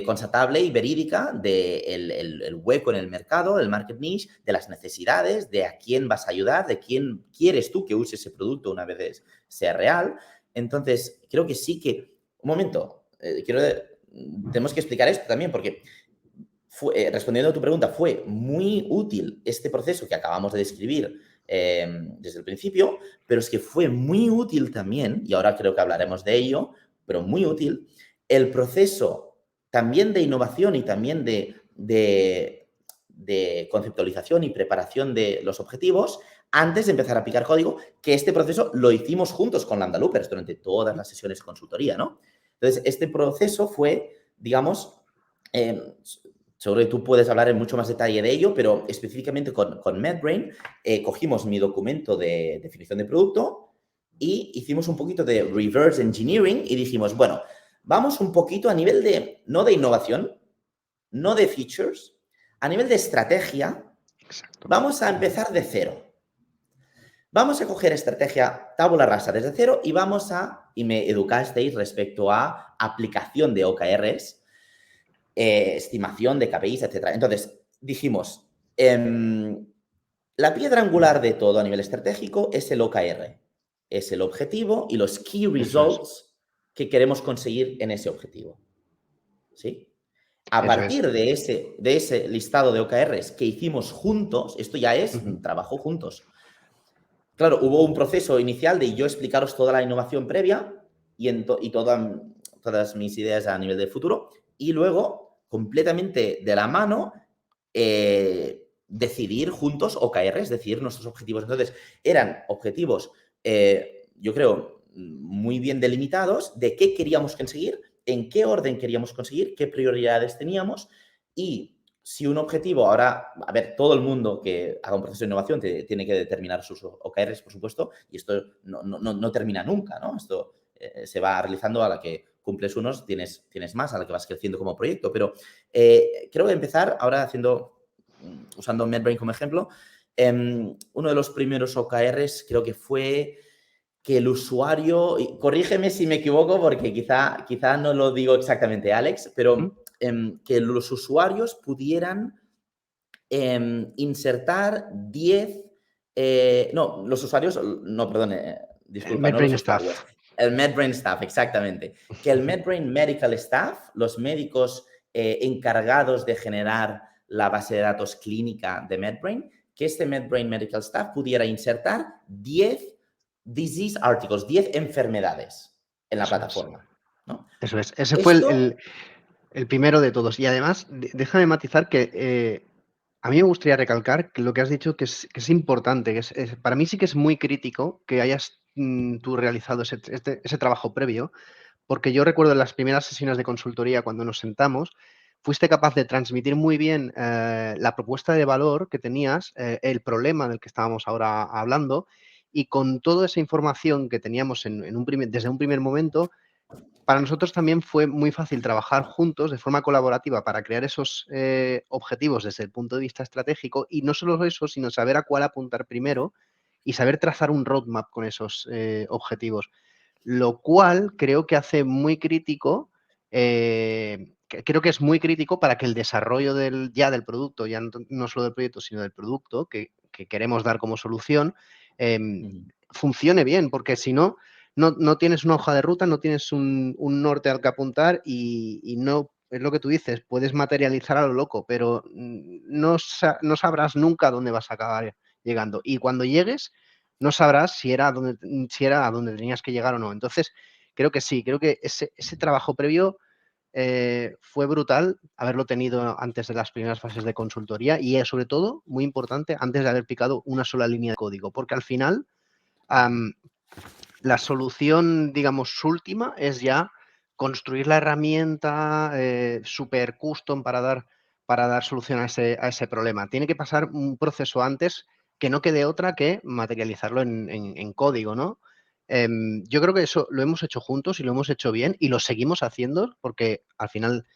constatable y verídica del hueco en el mercado, del market niche, de las necesidades, de a quién vas a ayudar, de quién quieres tú que use ese producto una vez sea real. Entonces, creo que sí que... Un momento, tenemos que explicar esto también, porque respondiendo a tu pregunta, fue muy útil este proceso que acabamos de describir desde el principio, pero es que fue muy útil también, y ahora creo que hablaremos de ello, pero muy útil, el proceso también de innovación y también de conceptualización y preparación de los objetivos antes de empezar a picar código, que este proceso lo hicimos juntos con Lambda Loopers durante todas las sesiones de consultoría, ¿no? Entonces, este proceso fue, digamos, seguro que tú puedes hablar en mucho más detalle de ello, pero específicamente con MedBrain cogimos mi documento de definición de producto y hicimos un poquito de reverse engineering y dijimos, bueno, vamos un poquito a nivel de, no de innovación, no de features, a nivel de estrategia, Exacto. vamos a empezar de cero. Vamos a coger estrategia tabula rasa desde cero y me educasteis respecto a aplicación de OKRs, estimación de KPIs, etc. Entonces, dijimos, la piedra angular de todo a nivel estratégico es el OKR. Es el objetivo y los key Eso es. results que queremos conseguir en ese objetivo. ¿Sí? A Eso es. partir de ese listado de OKRs que hicimos juntos, esto ya es Ujú. un trabajo juntos. Claro, hubo un proceso inicial de yo explicaros toda la innovación previa y todas mis ideas a nivel de futuro, y luego, completamente de la mano, decidir juntos OKRs, decidir nuestros objetivos. Entonces, eran objetivos, yo creo, muy bien delimitados de qué queríamos conseguir, en qué orden queríamos conseguir, qué prioridades teníamos y si un objetivo ahora, a ver, todo el mundo que haga un proceso de innovación tiene que determinar sus OKRs, por supuesto, y esto no termina nunca, ¿no? Esto se va realizando a la que cumples unos, tienes más, a la que vas creciendo como proyecto, pero creo que empezar ahora usando MedBrain como ejemplo, uno de los primeros OKRs creo que fue que el usuario, y corrígeme si me equivoco porque quizá no lo digo exactamente, Alex, pero que los usuarios pudieran insertar 10, no, los usuarios, no, perdón, disculpa, no los MedBrain usuarios. Staff. El MedBrain Staff, exactamente. Que el MedBrain Medical Staff, los médicos encargados de generar la base de datos clínica de MedBrain, que este MedBrain Medical Staff pudiera insertar 10 disease articles, 10 enfermedades en la Eso es. plataforma, ¿no? Eso es. Ese fue Esto... el primero de todos. Y además, déjame matizar que a mí me gustaría recalcar que lo que has dicho que es importante, para mí sí que es muy crítico que hayas tú realizado ese trabajo previo, porque yo recuerdo en las primeras sesiones de consultoría cuando nos sentamos, fuiste capaz de transmitir muy bien la propuesta de valor que tenías, el problema del que estábamos ahora hablando, y con toda esa información que teníamos desde un primer momento, para nosotros también fue muy fácil trabajar juntos de forma colaborativa para crear esos objetivos desde el punto de vista estratégico y no solo eso, sino saber a cuál apuntar primero y saber trazar un roadmap con esos objetivos. Lo cual creo que hace muy crítico, creo que es muy crítico para que el desarrollo del producto, ya no solo del proyecto, sino del producto que queremos dar como solución, funcione bien, porque si no, no tienes una hoja de ruta, no tienes un norte al que apuntar y no, es lo que tú dices, puedes materializar a lo loco, pero no sabrás nunca dónde vas a acabar llegando. Y cuando llegues, no sabrás si era a donde tenías que llegar o no. Entonces, creo que sí, creo que ese trabajo previo fue brutal haberlo tenido antes de las primeras fases de consultoría y sobre todo, muy importante, antes de haber picado una sola línea de código, porque al final la solución, digamos, última es ya construir la herramienta super custom para dar solución a ese problema. Tiene que pasar un proceso antes que no quede otra que materializarlo en código, ¿no? Yo creo que eso lo hemos hecho juntos y lo hemos hecho bien y lo seguimos haciendo porque al final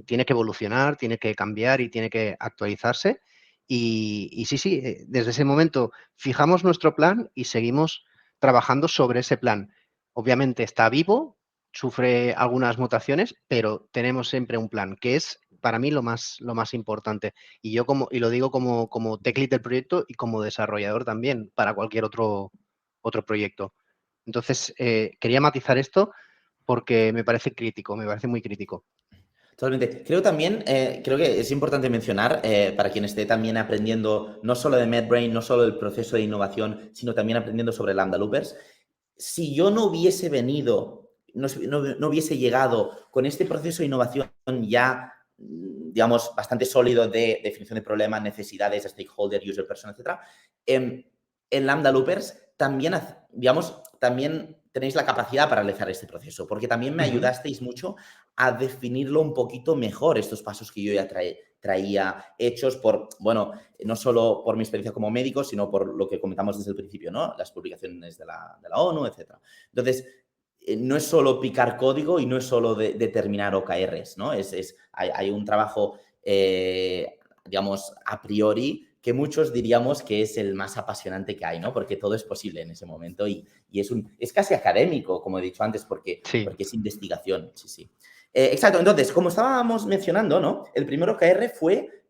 tiene que evolucionar, tiene que cambiar y tiene que actualizarse. Y sí, desde ese momento fijamos nuestro plan y seguimos trabajando sobre ese plan. Obviamente está vivo, sufre algunas mutaciones, pero tenemos siempre un plan, que es para mí lo más importante. Y lo digo como tech lead del proyecto y como desarrollador también para cualquier otro proyecto. Entonces, quería matizar esto porque me parece crítico, me parece muy crítico. Totalmente. Creo que es importante mencionar, para quien esté también aprendiendo no solo de MedBrain, no solo del proceso de innovación, sino también aprendiendo sobre Lambda Loopers, si yo no hubiese venido, no hubiese llegado con este proceso de innovación ya, digamos, bastante sólido de definición de problemas, necesidades, stakeholder, user, persona, etc., en Lambda Loopers también, digamos, también tenéis la capacidad para realizar este proceso, porque también me ayudasteis mucho a definirlo un poquito mejor, estos pasos que yo ya traía hechos por, bueno, no solo por mi experiencia como médico, sino por lo que comentamos desde el principio, ¿no? Las publicaciones de la ONU, etc. Entonces, no es solo picar código y no es solo determinar OKRs, ¿no? Hay un trabajo, digamos, a priori que muchos diríamos que es el más apasionante que hay, ¿no? Porque todo es posible en ese momento y es casi académico, como he dicho antes, porque es investigación, sí. Exacto, entonces, como estábamos mencionando, ¿no? El primer OKR fue,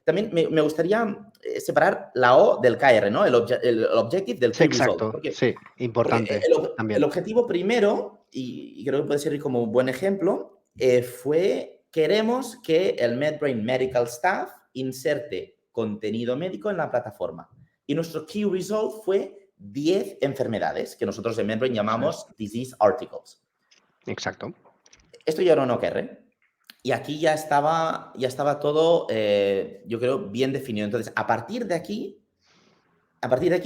también me gustaría separar la O del KR, ¿no? El objective del key result. Exacto, sí, importante también. El objetivo primero, y creo que puede servir como un buen ejemplo, fue, queremos que el MedBrain Medical Staff inserte contenido médico en la plataforma. Y nuestro key result fue 10 enfermedades que nosotros en MedBrain llamamos disease articles. Exacto. Esto ya era un OKR. Y aquí ya estaba todo, yo creo, bien definido. Entonces, a partir de aquí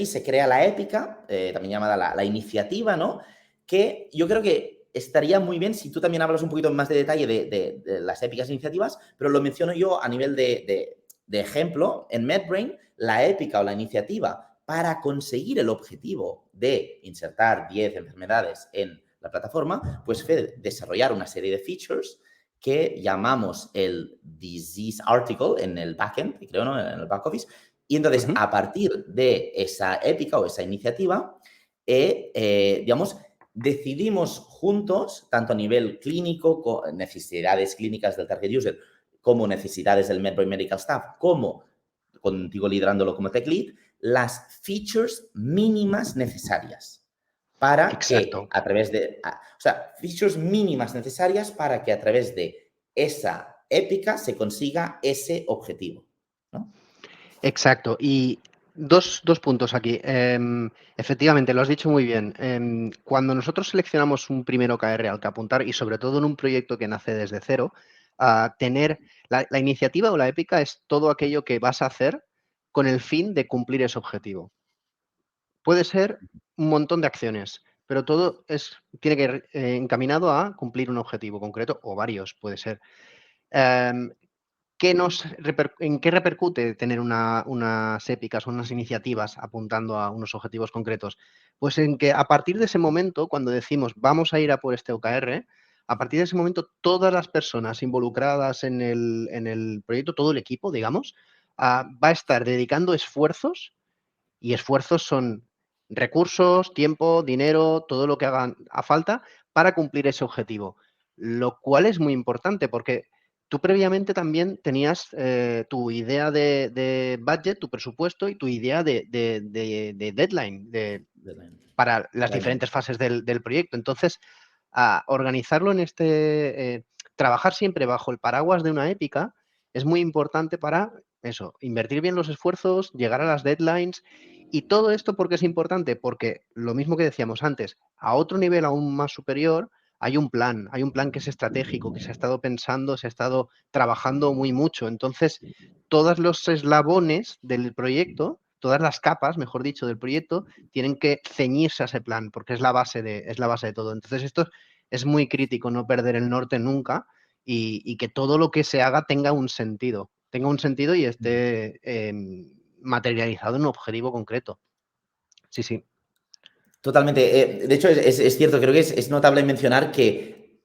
se crea la épica, también llamada la iniciativa, ¿no? Que yo creo que estaría muy bien si tú también hablas un poquito más de detalle de las épicas iniciativas, pero lo menciono yo a nivel de ejemplo. En MedBrain, la épica o la iniciativa para conseguir el objetivo de insertar 10 enfermedades en la plataforma, pues fue desarrollar una serie de features que llamamos el disease article en el backend, creo, ¿no? En el back office. Y entonces, a partir de esa épica o esa iniciativa, digamos, decidimos juntos, tanto a nivel clínico, con necesidades clínicas del target user, como necesidades del MedBrain Medical Staff, como contigo liderándolo como tech lead, las features mínimas necesarias para que Exacto. a través de, o sea, features mínimas necesarias para que a través de esa épica se consiga ese objetivo, ¿no? Exacto. Y dos puntos aquí. Efectivamente, lo has dicho muy bien. Cuando nosotros seleccionamos un primer OKR al que apuntar, y sobre todo en un proyecto que nace desde cero, tener la iniciativa o la épica es todo aquello que vas a hacer con el fin de cumplir ese objetivo. Puede ser un montón de acciones, pero todo tiene que ir encaminado a cumplir un objetivo concreto o varios, puede ser. Em, ¿En qué repercute tener unas épicas o unas iniciativas apuntando a unos objetivos concretos? Pues en que a partir de ese momento, cuando decimos vamos a ir a por este OKR, a partir de ese momento todas las personas involucradas en el proyecto, todo el equipo, digamos, va a estar dedicando esfuerzos, y esfuerzos son recursos, tiempo, dinero, todo lo que hagan a falta para cumplir ese objetivo. Lo cual es muy importante porque tú previamente también tenías tu idea de budget, tu presupuesto y tu idea de deadline para las diferentes fases del proyecto. Entonces, organizarlo trabajar siempre bajo el paraguas de una épica es muy importante para eso, invertir bien los esfuerzos, llegar a las deadlines. Y todo esto, ¿por qué es importante? Porque lo mismo que decíamos antes, a otro nivel aún más superior, hay un plan que es estratégico, que se ha estado pensando, se ha estado trabajando muy mucho. Entonces, todos los eslabones del proyecto, todas las capas, mejor dicho, del proyecto, tienen que ceñirse a ese plan, porque es la base de todo. Entonces, esto es muy crítico, no perder el norte nunca y que todo lo que se haga tenga un sentido y esté materializado en un objetivo concreto. Sí, sí. Totalmente. De hecho, es cierto, creo que es notable mencionar que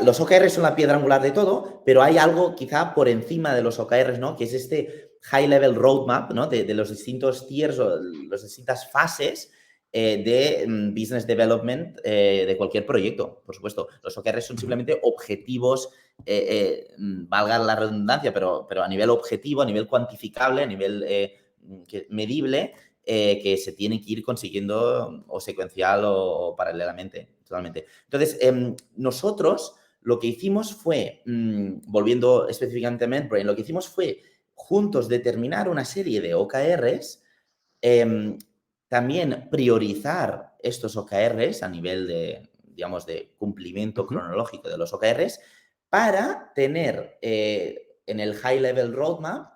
los OKRs son la piedra angular de todo, pero hay algo quizá por encima de los OKRs, ¿no? Que es este high level roadmap, ¿no? De los distintos tiers o las distintas fases de business development de cualquier proyecto, por supuesto. Los OKRs son simplemente objetivos, valga la redundancia, pero a nivel objetivo, a nivel cuantificable, a nivel medible, que se tiene que ir consiguiendo o secuencial o paralelamente, totalmente. Entonces, nosotros lo que hicimos fue, volviendo específicamente a MedBrain, lo que hicimos fue juntos determinar una serie de OKRs, también priorizar estos OKRs a nivel de, digamos, de cumplimiento cronológico de los OKRs para tener en el High Level Roadmap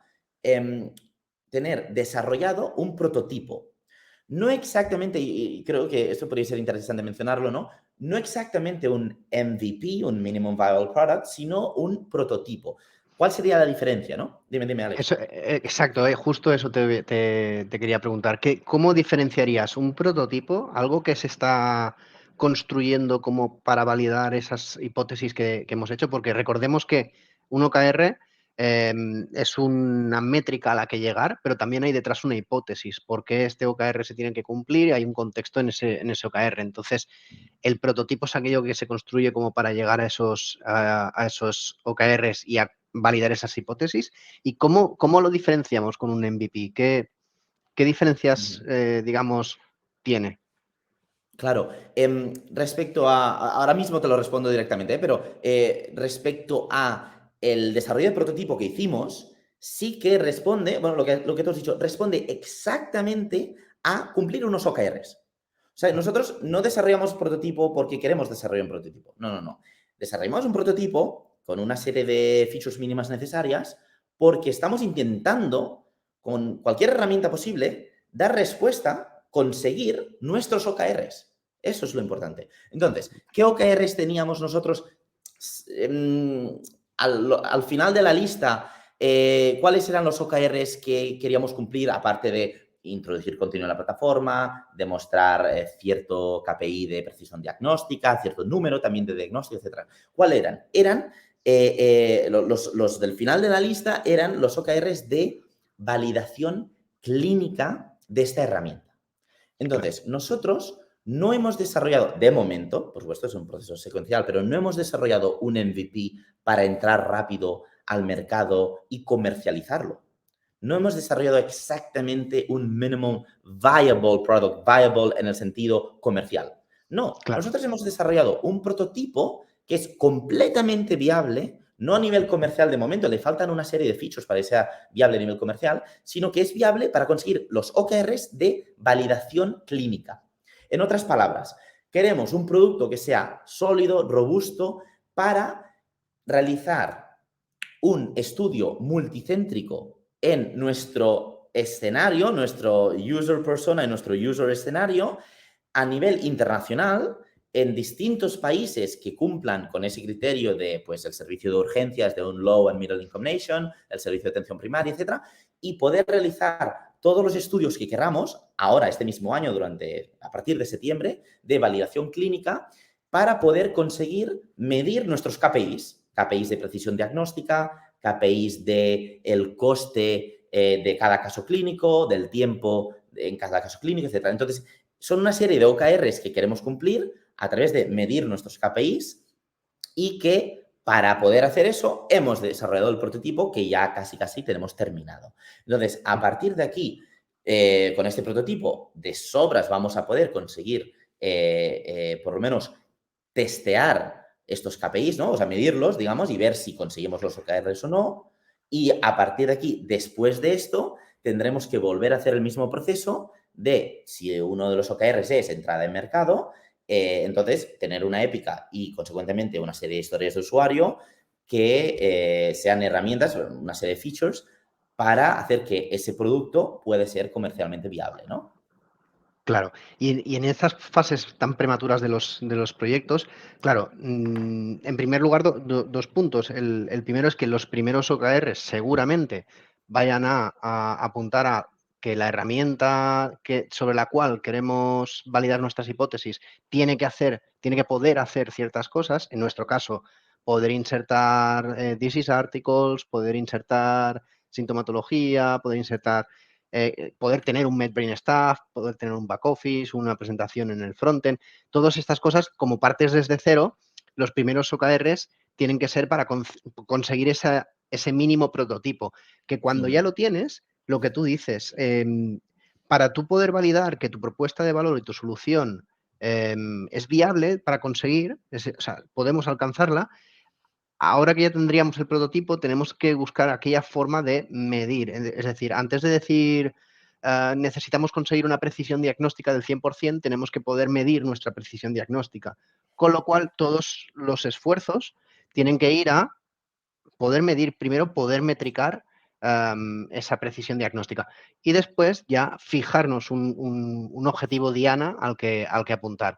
tener desarrollado un prototipo. No exactamente, y creo que esto podría ser interesante mencionarlo, ¿no? No exactamente un MVP, un Minimum Viable Product, sino un prototipo. ¿Cuál sería la diferencia, no? Dime, Alex. Exacto, justo eso te quería preguntar. ¿Cómo diferenciarías un prototipo, algo que se está construyendo como para validar esas hipótesis que hemos hecho? Porque recordemos que un OKR es una métrica a la que llegar, pero también hay detrás una hipótesis. ¿Por qué este OKR se tiene que cumplir? Y hay un contexto en ese OKR. Entonces, el prototipo es aquello que se construye como para llegar a esos OKRs y a validar esas hipótesis. ¿Y cómo lo diferenciamos con un MVP? ¿Qué diferencias, digamos, tiene? Claro, respecto a, ahora mismo te lo respondo directamente, pero respecto a el desarrollo de prototipo que hicimos, sí que responde, bueno, lo que tú has dicho, responde exactamente a cumplir unos OKRs. O sea, nosotros no desarrollamos prototipo porque queremos desarrollar un prototipo. No. Desarrollamos un prototipo con una serie de features mínimas necesarias porque estamos intentando, con cualquier herramienta posible, dar respuesta, conseguir nuestros OKRs. Eso es lo importante. Entonces, ¿qué OKRs teníamos nosotros al final de la lista? ¿Cuáles eran los OKRs que queríamos cumplir, aparte de introducir contenido en la plataforma, demostrar cierto KPI de precisión diagnóstica, cierto número también de diagnóstico, etcétera? ¿Cuáles eran? Los del final de la lista eran los OKRs de validación clínica de esta herramienta. Claro. Entonces, nosotros no hemos desarrollado, de momento, por supuesto es un proceso secuencial, pero no hemos desarrollado un MVP para entrar rápido al mercado y comercializarlo. no hemos desarrollado exactamente un minimum viable product, viable en el sentido comercial. No, Claro, nosotros hemos desarrollado un prototipo que es completamente viable, no a nivel comercial de momento, le faltan una serie de features para que sea viable a nivel comercial, sino que es viable para conseguir los OKRs de validación clínica. En otras palabras, queremos un producto que sea sólido, robusto, para realizar un estudio multicéntrico en nuestro escenario, nuestro user persona, en nuestro user escenario, a nivel internacional, en distintos países que cumplan con ese criterio de, pues, el servicio de urgencias de un low and middle income nation, el servicio de atención primaria, etcétera, y poder realizar todos los estudios que queramos, ahora, este mismo año, a partir de septiembre, de validación clínica, para poder conseguir medir nuestros KPIs, KPIs de precisión diagnóstica, KPIs de el coste de cada caso clínico, del tiempo en cada caso clínico, etcétera. Entonces, son una serie de OKRs que queremos cumplir a través de medir nuestros KPIs y que para poder hacer eso hemos desarrollado el prototipo que ya casi tenemos terminado. Entonces, a partir de aquí, con este prototipo, de sobras vamos a poder conseguir por lo menos testear estos KPIs, ¿no? O sea, medirlos, digamos, y ver si conseguimos los OKRs o no. Y a partir de aquí, después de esto, tendremos que volver a hacer el mismo proceso de si uno de los OKRs es entrada en mercado, entonces tener una épica y, consecuentemente, una serie de historias de usuario que sean herramientas, una serie de features para hacer que ese producto pueda ser comercialmente viable, ¿no? claro. Y en esas fases tan prematuras de los proyectos, claro, en primer lugar, dos puntos. El primero es que los primeros OKRs seguramente vayan a apuntar a que la herramienta sobre la cual queremos validar nuestras hipótesis tiene que poder hacer ciertas cosas. En nuestro caso, poder insertar disease articles, poder insertar sintomatología, poder tener un MedBrain Staff, poder tener un back office, una presentación en el frontend. Todas estas cosas, como partes desde cero, los primeros OKRs tienen que ser para conseguir ese mínimo prototipo, que cuando ya lo tienes, lo que tú dices, para tú poder validar que tu propuesta de valor y tu solución es viable para conseguir, o sea, podemos alcanzarla. Ahora que ya tendríamos el prototipo, tenemos que buscar aquella forma de medir. Es decir, antes de decir necesitamos conseguir una precisión diagnóstica del 100%, tenemos que poder medir nuestra precisión diagnóstica. Con lo cual, todos los esfuerzos tienen que ir a poder medir, primero poder metricar esa precisión diagnóstica y después ya fijarnos un objetivo diana al que apuntar.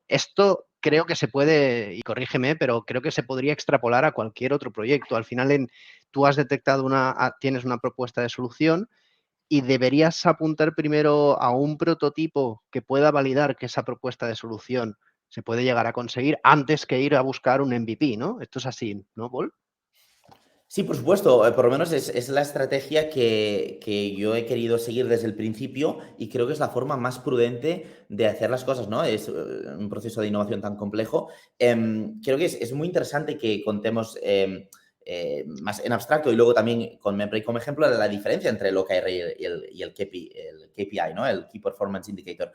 Esto creo que se puede, y corrígeme, pero creo que se podría extrapolar a cualquier otro proyecto. Al final, tú has detectado tienes una propuesta de solución y deberías apuntar primero a un prototipo que pueda validar que esa propuesta de solución se puede llegar a conseguir antes que ir a buscar un MVP, ¿no? Esto es así, ¿no, Paul? Sí, por supuesto. Por lo menos es la estrategia que yo he querido seguir desde el principio y creo que es la forma más prudente de hacer las cosas, ¿no? Es un proceso de innovación tan complejo. Creo que es muy interesante que contemos más en abstracto y luego también con MemBreak como ejemplo la diferencia entre el OKR y el KPI, ¿no? El Key Performance Indicator.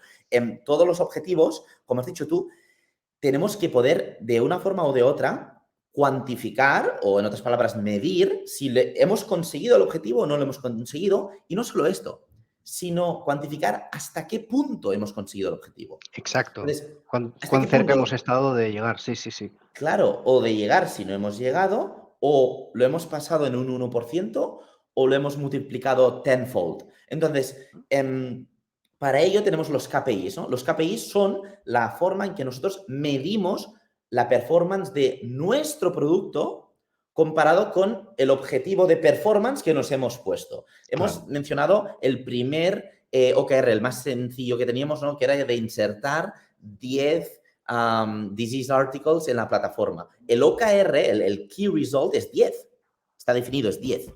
Todos los objetivos, como has dicho tú, tenemos que poder, de una forma o de otra, cuantificar o, en otras palabras, medir si hemos conseguido el objetivo o no lo hemos conseguido. Y no solo esto, sino cuantificar hasta qué punto hemos conseguido el objetivo. Exacto. Entonces, hasta ¿Cuán qué cerca hemos punto, estado de llegar? Sí, sí, sí. claro, o de llegar si no hemos llegado, o lo hemos pasado en un 1% o lo hemos multiplicado tenfold. Entonces, para ello tenemos los KPIs, ¿no? Los KPIs son la forma en que nosotros medimos la performance de nuestro producto comparado con el objetivo de performance que nos hemos puesto. Hemos Claro. mencionado el primer OKR, el más sencillo que teníamos, ¿no? Que era de insertar 10 disease articles en la plataforma. El OKR, el Key Result, es 10. Está definido, es 10.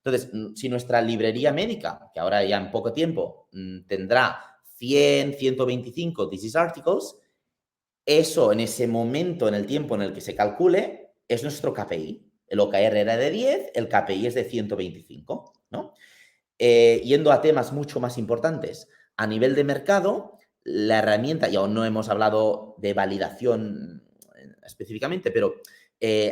Entonces, si nuestra librería médica, que ahora ya en poco tiempo tendrá 100, 125 disease articles, eso en ese momento, en el tiempo en el que se calcule, es nuestro KPI. El OKR era de 10, el KPI es de 125, ¿no? Yendo a temas mucho más importantes, a nivel de mercado, la herramienta, y aún no hemos hablado de validación específicamente, pero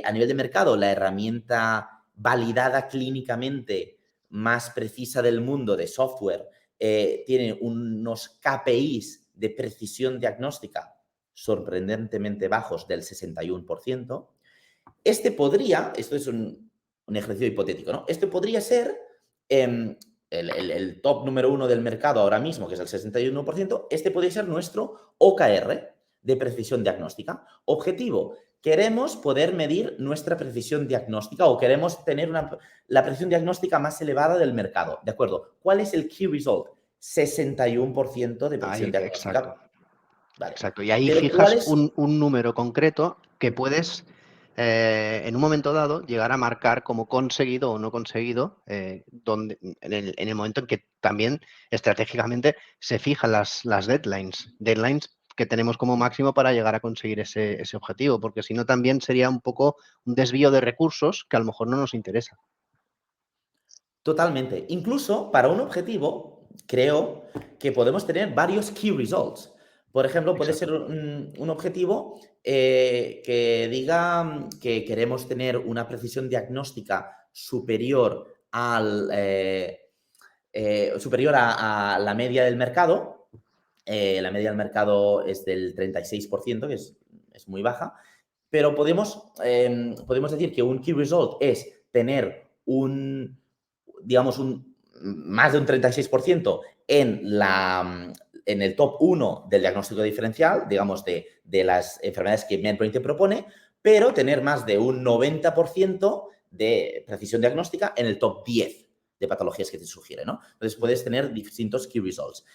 a nivel de mercado, la herramienta validada clínicamente más precisa del mundo de software tiene unos KPIs de precisión diagnóstica sorprendentemente bajos del 61%. Esto es un ejercicio hipotético, ¿no? Este podría ser el top número 1 del mercado ahora mismo, que es el 61%, este podría ser nuestro OKR de precisión diagnóstica. Objetivo, queremos poder medir nuestra precisión diagnóstica o queremos tener la precisión diagnóstica más elevada del mercado, ¿de acuerdo? ¿Cuál es el key result? 61% de precisión Ahí, exacto. diagnóstica. Vale. Exacto. Y ahí Pero ¿cuál fijas es? un número concreto que puedes, en un momento dado, llegar a marcar como conseguido o no conseguido, en el momento en que también estratégicamente se fijan las deadlines que tenemos como máximo para llegar a conseguir ese objetivo, porque si no también sería un poco un desvío de recursos que a lo mejor no nos interesa. Totalmente. Incluso para un objetivo, creo que podemos tener varios key results. Por ejemplo, puede ser Exacto. un objetivo que diga que queremos tener una precisión diagnóstica superior superior a la media del mercado. La media del mercado es del 36%, que es muy baja, pero podemos decir que un key result es tener digamos, más de un 36% en el top 1 del diagnóstico diferencial, digamos, de las enfermedades que MedBrain te propone, pero tener más de un 90% de precisión diagnóstica en el top 10 de patologías que te sugiere, ¿no? Entonces, puedes tener distintos key results.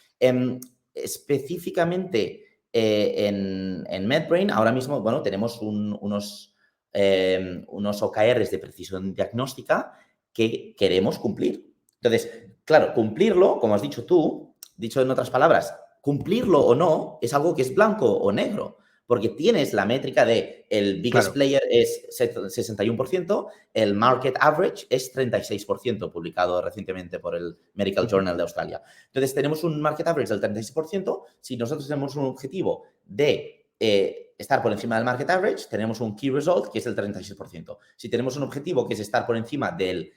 Específicamente en MedBrain, ahora mismo, bueno, tenemos unos OKRs de precisión diagnóstica que queremos cumplir. Entonces, claro, cumplirlo, como has dicho tú, dicho en otras palabras, cumplirlo o no es algo que es blanco o negro, porque tienes la métrica de el biggest Claro. player es 61%, el market average es 36%, publicado recientemente por el Medical Journal de Australia. Entonces, tenemos un market average del 36%. Si nosotros tenemos un objetivo de estar por encima del market average, tenemos un key result que es el 36%. Si tenemos un objetivo que es estar por encima del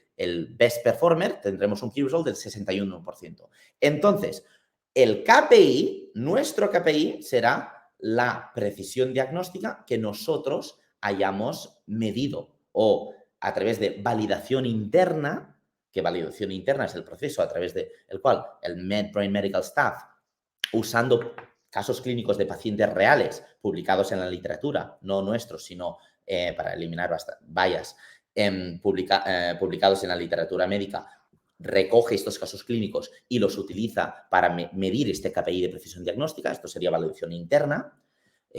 best performer, tendremos un key result del 61%. Entonces, el KPI, nuestro KPI, será la precisión diagnóstica que nosotros hayamos medido o a través de validación interna, que validación interna es el proceso a través del cual el MedBrain Medical Staff, usando casos clínicos de pacientes reales publicados en la literatura, no nuestros, sino para eliminar bias, publicados en la literatura médica, recoge estos casos clínicos y los utiliza para medir este KPI de precisión diagnóstica. Esto sería validación interna,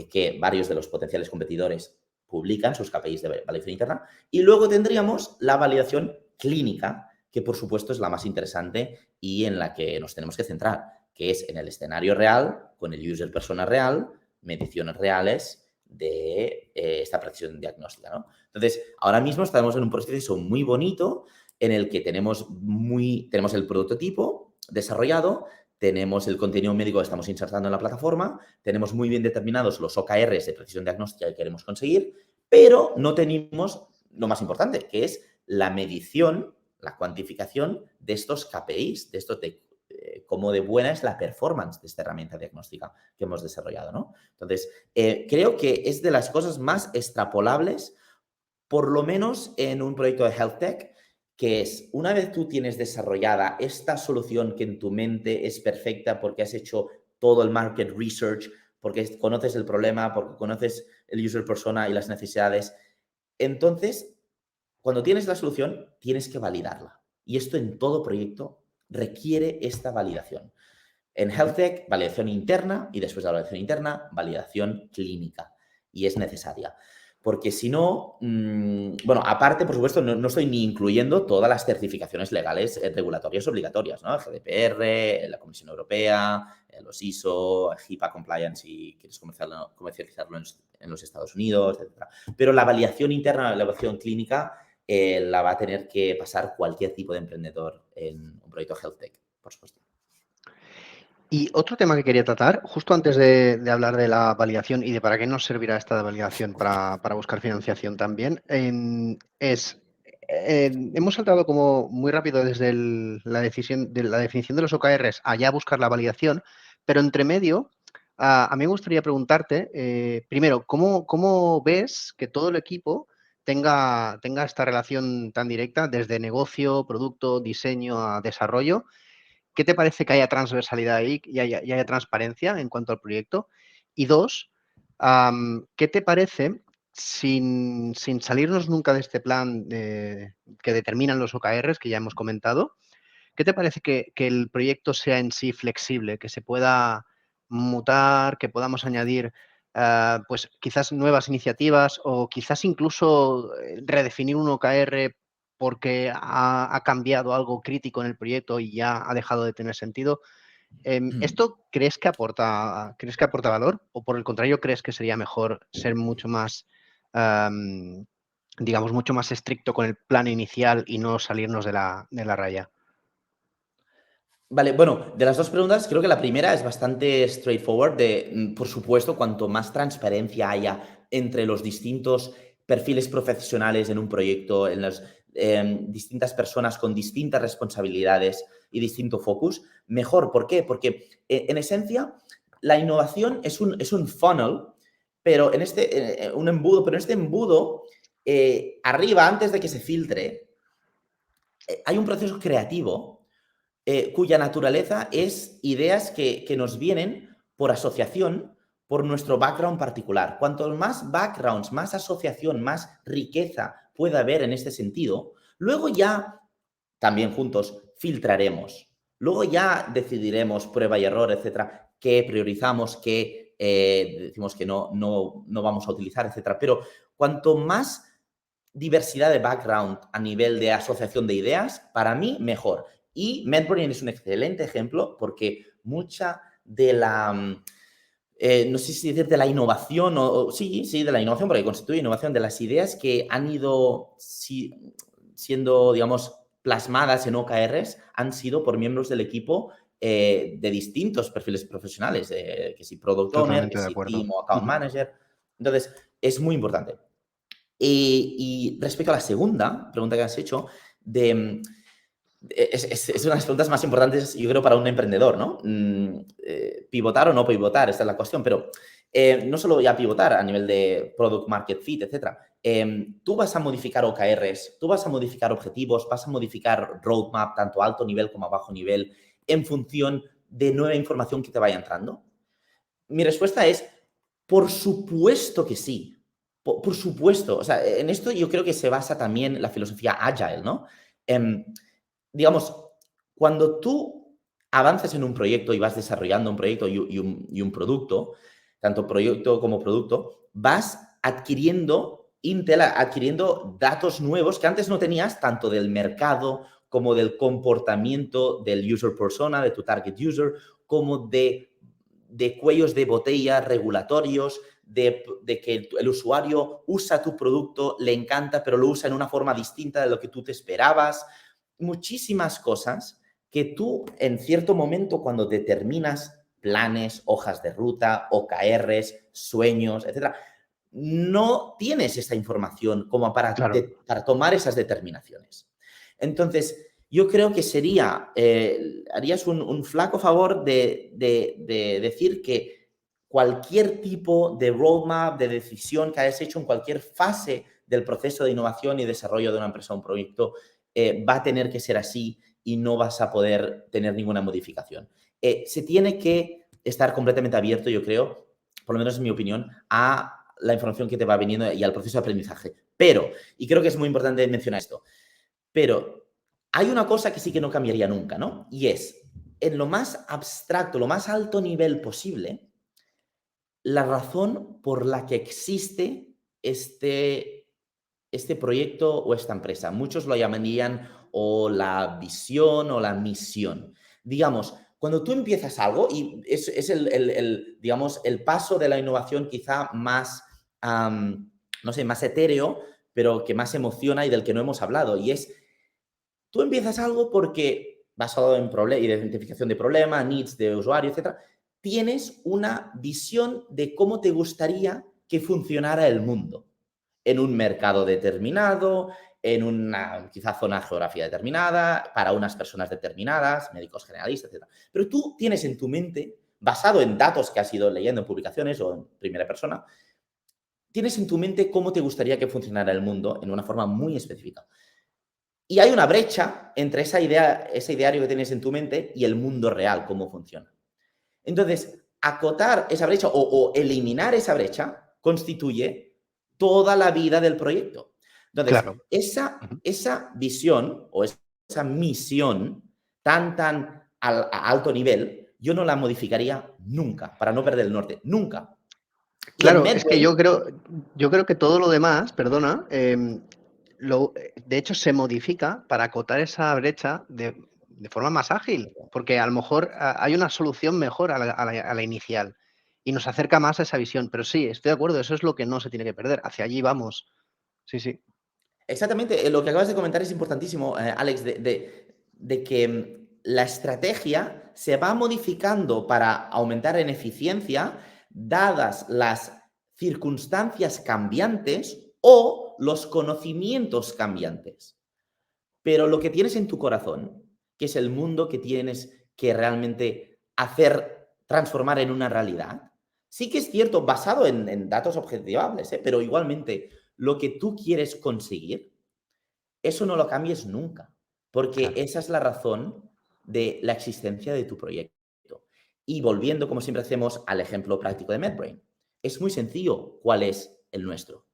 que varios de los potenciales competidores publican sus KPIs de validación interna. Y luego tendríamos la validación clínica, que por supuesto es la más interesante y en la que nos tenemos que centrar, que es en el escenario real, con el user persona real, mediciones reales de esta precisión diagnóstica, ¿no? Entonces, ahora mismo estamos en un proceso muy bonito en el que tenemos el prototipo desarrollado, tenemos el contenido médico que estamos insertando en la plataforma, tenemos muy bien determinados los OKRs de precisión diagnóstica que queremos conseguir, pero no tenemos lo más importante, que es la medición, la cuantificación de estos KPIs, de estos cómo de buena es la performance de esta herramienta diagnóstica que hemos desarrollado, ¿no? Entonces, creo que es de las cosas más extrapolables, por lo menos en un proyecto de Health Tech, que es, una vez tú tienes desarrollada esta solución que en tu mente es perfecta porque has hecho todo el market research, porque conoces el problema, porque conoces el user persona y las necesidades, entonces, cuando tienes la solución, tienes que validarla. Y esto en todo proyecto requiere esta validación. En Health Tech, validación interna y después de la validación interna, validación clínica. Y es necesaria. Porque si no, bueno, aparte, por supuesto, no estoy ni incluyendo todas las certificaciones legales regulatorias obligatorias, ¿no? El GDPR, la Comisión Europea, los ISO, HIPAA Compliance si quieres comercializarlo en los Estados Unidos, etc. Pero la validación interna, la validación clínica la va a tener que pasar cualquier tipo de emprendedor en un proyecto Health Tech, por supuesto. Y otro tema que quería tratar, justo antes de hablar de la validación y de para qué nos servirá esta validación para buscar financiación también, hemos saltado como muy rápido desde la definición de los OKRs allá a buscar la validación, pero entre medio, a mí me gustaría preguntarte, primero, ¿cómo ves que todo el equipo tenga esta relación tan directa desde negocio, producto, diseño a desarrollo? ¿Qué te parece que haya transversalidad ahí y haya transparencia en cuanto al proyecto? Y dos, ¿qué te parece, sin salirnos nunca de este plan que determinan los OKRs que ya hemos comentado, qué te parece que el proyecto sea en sí flexible, que se pueda mutar, que podamos añadir pues quizás nuevas iniciativas o quizás incluso redefinir un OKR porque ha cambiado algo crítico en el proyecto y ya ha dejado de tener sentido? ¿Esto crees que aporta valor o por el contrario crees que sería mejor ser mucho más, digamos, mucho más estricto con el plan inicial y no salirnos de la raya? Vale, bueno, de las dos preguntas, creo que la primera es bastante straightforward por supuesto, cuanto más transparencia haya entre los distintos perfiles profesionales en un proyecto, en las distintas personas con distintas responsabilidades y distinto focus, mejor. ¿Por qué? Porque en esencia la innovación es un funnel, pero un embudo, pero en este embudo, arriba, antes de que se filtre, hay un proceso creativo cuya naturaleza es ideas que nos vienen por asociación, por nuestro background particular. Cuanto más backgrounds, más asociación, más riqueza pueda haber en este sentido, luego ya, también juntos, filtraremos. Luego ya decidiremos, prueba y error, etcétera, qué priorizamos, qué decimos que no vamos a utilizar, etcétera. Pero cuanto más diversidad de background a nivel de asociación de ideas, para mí, mejor. Y mentoring es un excelente ejemplo porque mucha de la, no sé si decir de la innovación, sí, de la innovación, porque constituye innovación, de las ideas que han ido siendo, digamos, plasmadas en OKRs, han sido por miembros del equipo de distintos perfiles profesionales, que si Product Owner, que Totalmente de si acuerdo. Team o Account Manager. Entonces, es muy importante. Y respecto a la segunda pregunta que has hecho, es una de las preguntas más importantes, yo creo, para un emprendedor, ¿no? Pivotar o no pivotar, esta es la cuestión, pero no solo ya pivotar a nivel de product market fit, etcétera. Tú vas a modificar OKRs, tú vas a modificar objetivos, vas a modificar roadmap, tanto a alto nivel como a bajo nivel, en función de nueva información que te vaya entrando. Mi respuesta es, por supuesto que sí. Por supuesto. O sea, en esto yo creo que se basa también la filosofía agile, ¿no? Digamos, cuando tú avanzas en un proyecto y vas desarrollando un proyecto y un producto, tanto proyecto como producto, vas adquiriendo Intel, adquiriendo datos nuevos que antes no tenías, tanto del mercado como del comportamiento del user persona, de tu target user, como de cuellos de botella regulatorios, de que el usuario usa tu producto, le encanta, pero lo usa en una forma distinta de lo que tú te esperabas. Muchísimas cosas que tú, en cierto momento, cuando determinas planes, hojas de ruta, OKRs, sueños, etcétera, no tienes esta información como para Claro. para tomar esas determinaciones. Entonces, yo creo que harías un flaco favor de decir que cualquier tipo de roadmap, de decisión que hayas hecho en cualquier fase del proceso de innovación y desarrollo de una empresa o un proyecto va a tener que ser así y no vas a poder tener ninguna modificación. Se tiene que estar completamente abierto, yo creo, por lo menos en mi opinión, a la información que te va viniendo y al proceso de aprendizaje. Pero, y creo que es muy importante mencionar esto, pero hay una cosa que sí que no cambiaría nunca, ¿no? Y es, en lo más abstracto, lo más alto nivel posible, la razón por la que existe este proyecto o esta empresa. Muchos lo llamarían o la visión o la misión. Digamos, cuando tú empiezas algo, y es digamos, el paso de la innovación quizá más, no sé, más etéreo, pero que más emociona y del que no hemos hablado. Y es, tú empiezas algo porque, basado en identificación de problema, needs de usuario, etcétera, tienes una visión de cómo te gustaría que funcionara el mundo en un mercado determinado, en una quizá zona geográfica determinada, para unas personas determinadas, médicos generalistas, etc. Pero tú tienes en tu mente, basado en datos que has ido leyendo en publicaciones o en primera persona, tienes en tu mente cómo te gustaría que funcionara el mundo en una forma muy específica. Y hay una brecha entre esa idea, ese ideario que tienes en tu mente y el mundo real, cómo funciona. Entonces, acotar esa brecha o eliminar esa brecha constituye toda la vida del proyecto. Entonces, Claro. esa visión o esa misión tan a alto nivel, yo no la modificaría nunca, para no perder el norte, nunca. Y en Claro, es que MedBrain, yo creo que todo lo demás, perdona, de hecho se modifica para acotar esa brecha de forma más ágil, porque a lo mejor hay una solución mejor a la inicial y nos acerca más a esa visión. Pero sí, estoy de acuerdo, eso es lo que no se tiene que perder. Hacia allí vamos. Sí, sí. exactamente, lo que acabas de comentar es importantísimo, Alex, de que la estrategia se va modificando para aumentar en eficiencia dadas las circunstancias cambiantes o los conocimientos cambiantes. Pero lo que tienes en tu corazón, que es el mundo que tienes que realmente hacer transformar en una realidad, sí que es cierto, basado en datos objetivables, pero igualmente lo que tú quieres conseguir, eso no lo cambies nunca, porque Claro. esa es la razón de la existencia de tu proyecto. Y volviendo, como siempre hacemos, al ejemplo práctico de MedBrain, es muy sencillo cuál es el nuestro.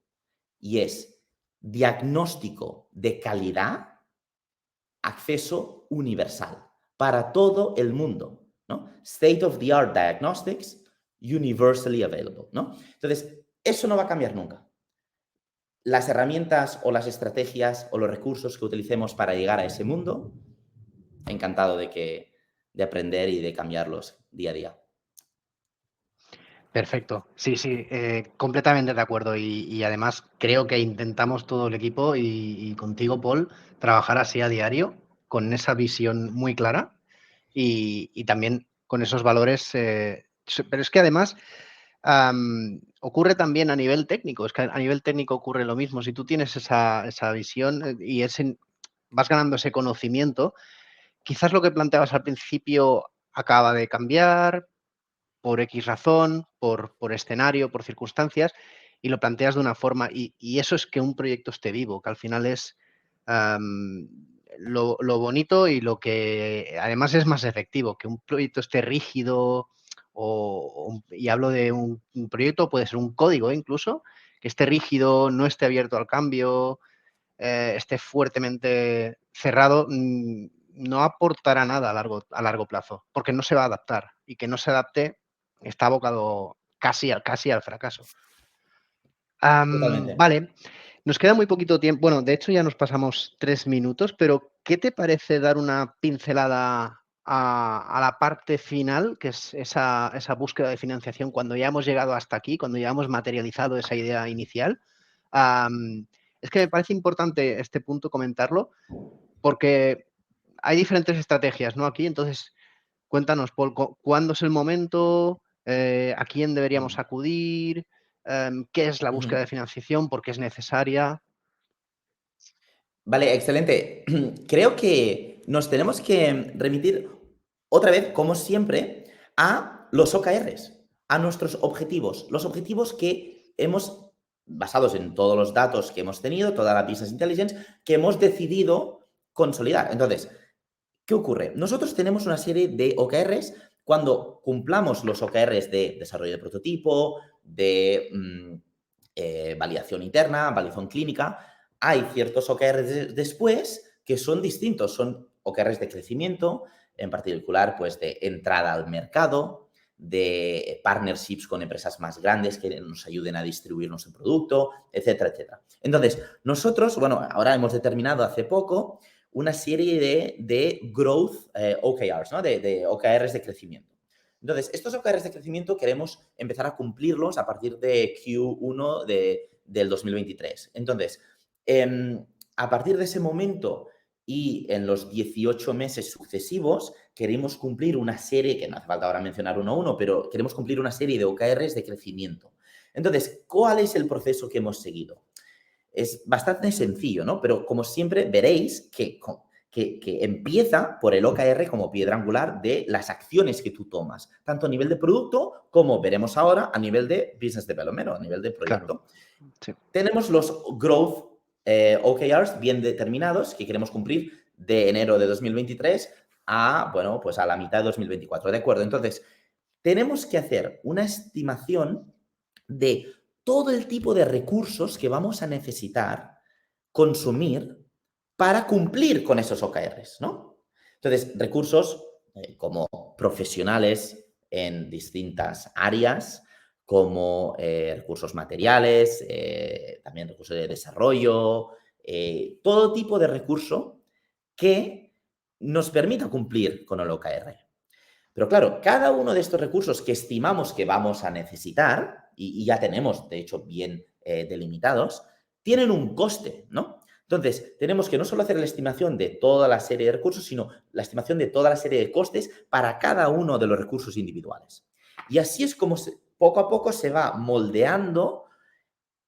Y es diagnóstico de calidad, acceso universal para todo el mundo, ¿no? State of the art diagnostics, universally available, ¿no? Entonces, eso no va a cambiar nunca. Las herramientas o las estrategias o los recursos que utilicemos para llegar a ese mundo, encantado de aprender y de cambiarlos día a día. Perfecto. Sí, sí, completamente de acuerdo. Y además creo que intentamos todo el equipo y contigo, Paul, trabajar así a diario, con esa visión muy clara y también con esos valores. Pero es que además ocurre también a nivel técnico. Es que a nivel técnico ocurre lo mismo. Si tú tienes esa visión vas ganando ese conocimiento, quizás lo que planteabas al principio acaba de cambiar por X razón, por escenario, por circunstancias, y lo planteas de una forma, y eso es que un proyecto esté vivo, que al final es lo bonito y lo que además es más efectivo, que un proyecto esté rígido, y hablo de un proyecto, puede ser un código incluso, que esté rígido, no esté abierto al cambio, esté fuertemente cerrado, no aportará nada a largo plazo, porque no se va a adaptar. Y que no se adapte está abocado casi al fracaso. Totalmente. Vale, nos queda muy poquito tiempo. Bueno, de hecho ya nos pasamos 3 minutos, pero ¿qué te parece dar una pincelada a la parte final, que es esa búsqueda de financiación, cuando ya hemos llegado hasta aquí, cuando ya hemos materializado esa idea inicial? Es que me parece importante este punto comentarlo, porque hay diferentes estrategias, ¿no? Aquí, entonces, cuéntanos, Paul, ¿cuándo es el momento? ¿A quién deberíamos acudir? ¿Qué es la búsqueda de Ujú. financiación? ¿Por qué es necesaria? Vale, excelente. Creo que nos tenemos que remitir otra vez, como siempre, a los OKRs, a nuestros objetivos. Los objetivos que hemos, basados en todos los datos que hemos tenido, toda la Business Intelligence, que hemos decidido consolidar. Entonces, ¿qué ocurre? Nosotros tenemos una serie de OKRs. Cuando cumplamos los OKRs de desarrollo de prototipo, de validación interna, validación clínica, hay ciertos OKRs después que son distintos. Son OKRs de crecimiento, en particular, pues de entrada al mercado, de partnerships con empresas más grandes que nos ayuden a distribuir nuestro producto, etcétera, etcétera. Entonces, nosotros, bueno, ahora hemos determinado hace poco una serie de growth OKRs, ¿no? De OKRs de crecimiento. Entonces, estos OKRs de crecimiento queremos empezar a cumplirlos a partir de Q1 del 2023. Entonces, A partir de ese momento y en los 18 meses sucesivos, queremos cumplir una serie, que no hace falta ahora mencionar uno a uno, pero queremos cumplir una serie de OKRs de crecimiento. Entonces, ¿cuál es el proceso que hemos seguido? Es bastante sencillo, ¿no? Pero como siempre veréis que empieza por el OKR como piedra angular de las acciones que tú tomas, tanto a nivel de producto como veremos ahora a nivel de business development o a nivel de proyecto. Claro. Sí. Tenemos los growth OKRs bien determinados que queremos cumplir de enero de 2023 a, bueno, pues a la mitad de 2024, ¿de acuerdo? Entonces, tenemos que hacer una estimación de todo el tipo de recursos que vamos a necesitar consumir para cumplir con esos OKRs, ¿no? Entonces, recursos como profesionales en distintas áreas, como recursos materiales, también recursos de desarrollo, todo tipo de recurso que nos permita cumplir con el OKR. Pero claro, cada uno de estos recursos que estimamos que vamos a necesitar, y ya tenemos, de hecho, bien delimitados, tienen un coste, ¿no? Entonces, tenemos que no solo hacer la estimación de toda la serie de recursos, sino la estimación de toda la serie de costes para cada uno de los recursos individuales. Y así es como poco a poco se va moldeando,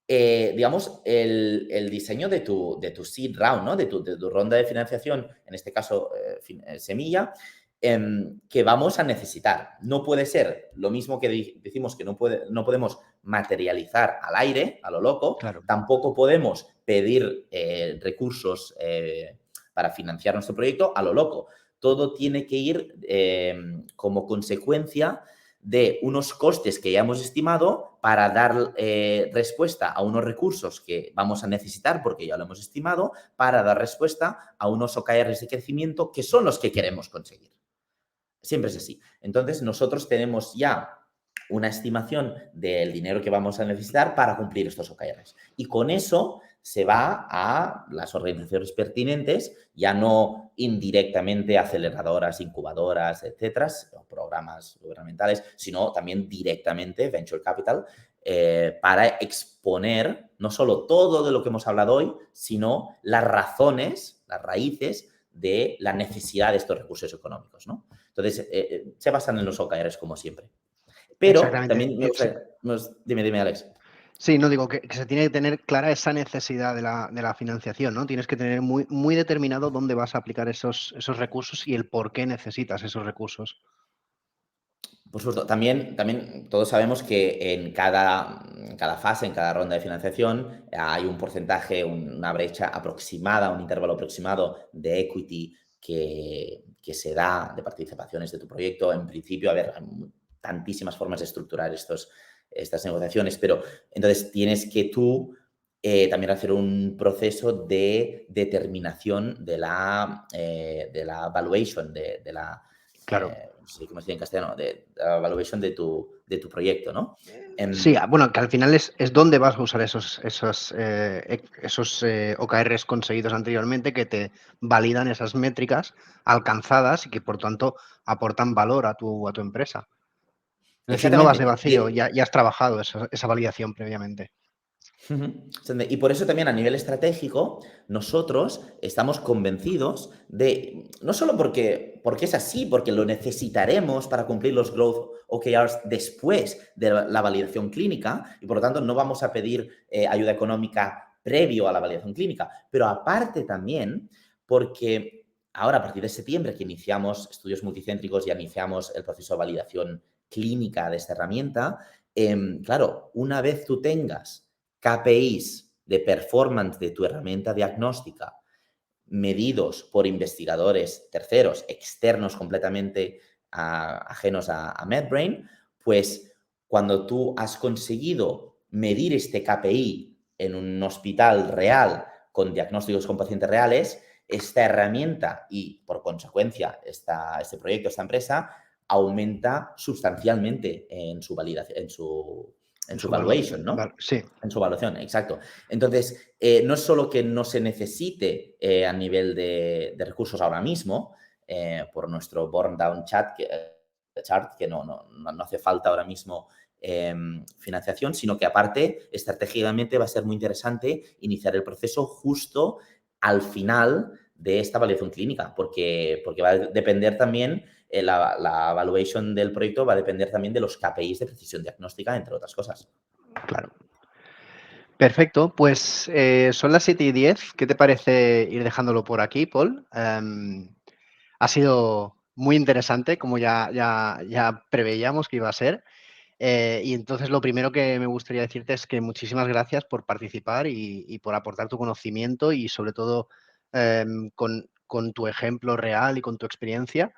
digamos, el diseño de tu seed round, ¿no? De tu ronda de financiación, en este caso, semilla, que vamos a necesitar. No puede ser lo mismo que decimos que no podemos materializar al aire, a lo loco. Claro. Tampoco podemos pedir recursos para financiar nuestro proyecto a lo loco. Todo tiene que ir como consecuencia de unos costes que ya hemos estimado para dar respuesta a unos recursos que vamos a necesitar porque ya lo hemos estimado, para dar respuesta a unos OKRs de crecimiento que son los que queremos conseguir. Siempre es así. Entonces, nosotros tenemos ya una estimación del dinero que vamos a necesitar para cumplir estos OKRs. Y con eso se va a las organizaciones pertinentes, ya no indirectamente aceleradoras, incubadoras, etcétera, o programas gubernamentales, sino también directamente Venture Capital, para exponer no solo todo de lo que hemos hablado hoy, sino las razones, las raíces de la necesidad de estos recursos económicos, ¿no? Entonces, se basan en los OKRs como siempre. Pero también me gustaría... Dime, Alex. Sí, no digo que se tiene que tener clara esa necesidad de la financiación, ¿no? Tienes que tener muy, muy determinado dónde vas a aplicar esos recursos y el por qué necesitas esos recursos. Por supuesto, también todos sabemos que en cada fase, en cada ronda de financiación, hay un porcentaje, una brecha aproximada, un intervalo aproximado de equity que se da de participaciones de tu proyecto. En principio, hay tantísimas formas de estructurar estas negociaciones, pero entonces tienes que tú también hacer un proceso de determinación de la valuation, de la... Claro. No sé cómo se dice en castellano, de la valuation de tu proyecto, ¿no? Sí, bueno, que al final es donde vas a usar esos OKRs conseguidos anteriormente que te validan esas métricas alcanzadas y que, por tanto, aportan valor a tu empresa. Es decir, no vas de vacío, ya has trabajado esa validación previamente. Y por eso también a nivel estratégico nosotros estamos convencidos de, no solo porque es así, porque lo necesitaremos para cumplir los Growth OKRs después de la validación clínica y por lo tanto no vamos a pedir ayuda económica previo a la validación clínica, pero aparte también porque ahora a partir de septiembre que iniciamos estudios multicéntricos y iniciamos el proceso de validación clínica de esta herramienta, claro, una vez tú tengas KPIs de performance de tu herramienta diagnóstica medidos por investigadores terceros, externos completamente ajenos a MedBrain, pues cuando tú has conseguido medir este KPI en un hospital real con diagnósticos con pacientes reales, esta herramienta y por consecuencia este proyecto, esta empresa, aumenta sustancialmente en su validación, en su valuation, ¿no? Sí. En su evaluación, exacto. Entonces, no es solo que no se necesite a nivel de recursos ahora mismo, por nuestro burn down chat, Chart, que no hace falta ahora mismo financiación, sino que aparte, estratégicamente va a ser muy interesante iniciar el proceso justo al final de esta validación clínica, porque va a depender también, la evaluation del proyecto va a depender también de los KPIs de precisión diagnóstica, entre otras cosas. Claro. Perfecto, pues son las 7:10. ¿Qué te parece ir dejándolo por aquí, Paul? Ha sido muy interesante, como ya preveíamos que iba a ser. Y entonces lo primero que me gustaría decirte es que muchísimas gracias por participar y por aportar tu conocimiento y sobre todo con tu ejemplo real y con tu experiencia.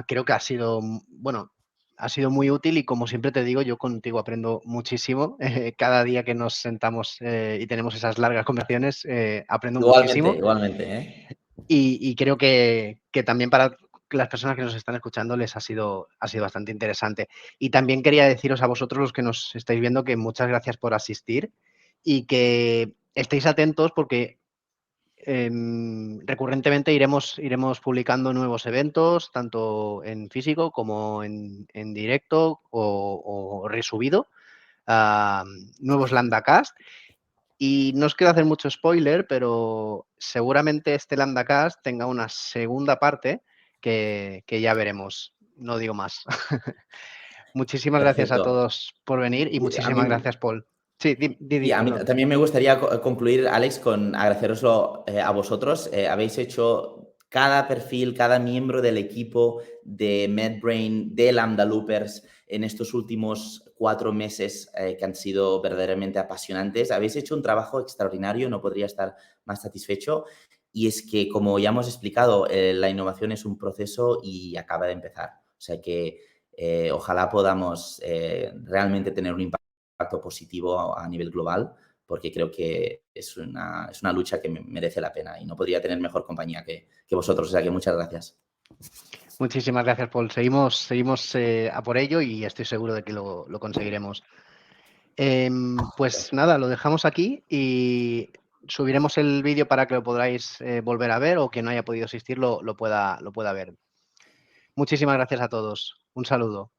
Creo que ha sido, bueno, ha sido muy útil y como siempre te digo, yo contigo aprendo muchísimo. Cada día que nos sentamos y tenemos esas largas conversaciones, aprendo Igualmente, muchísimo. igualmente, ¿eh? Y creo que también para las personas que nos están escuchando les ha sido bastante interesante. Y también quería deciros a vosotros, los que nos estáis viendo, que muchas gracias por asistir y que estéis atentos porque recurrentemente iremos publicando nuevos eventos, tanto en físico como en directo o resubido, nuevos LambdaCast. Y no os quiero hacer mucho spoiler, pero seguramente este LambdaCast tenga una segunda parte que ya veremos. No digo más. Muchísimas gracias a Perfecto. todos por venir y Y a muchísimas mí, gracias, Paul. Sí, y a mí perdón. también me gustaría concluir, Alex, con agradeceroslo a vosotros. Habéis hecho cada perfil, cada miembro del equipo de MedBrain, de Lambda Loopers, en estos últimos 4 meses que han sido verdaderamente apasionantes. Habéis hecho un trabajo extraordinario, no podría estar más satisfecho. Y es que, como ya hemos explicado, la innovación es un proceso y acaba de empezar. O sea que ojalá podamos realmente tener un impacto positivo a nivel global, porque creo que es una lucha que merece la pena y no podría tener mejor compañía que vosotros. O sea que muchas gracias. Muchísimas gracias, Paul. Seguimos a por ello y estoy seguro de que lo conseguiremos. Pues nada, lo dejamos aquí y subiremos el vídeo para que lo podáis volver a ver o quien no haya podido asistir lo pueda ver. Muchísimas gracias a todos. Un saludo.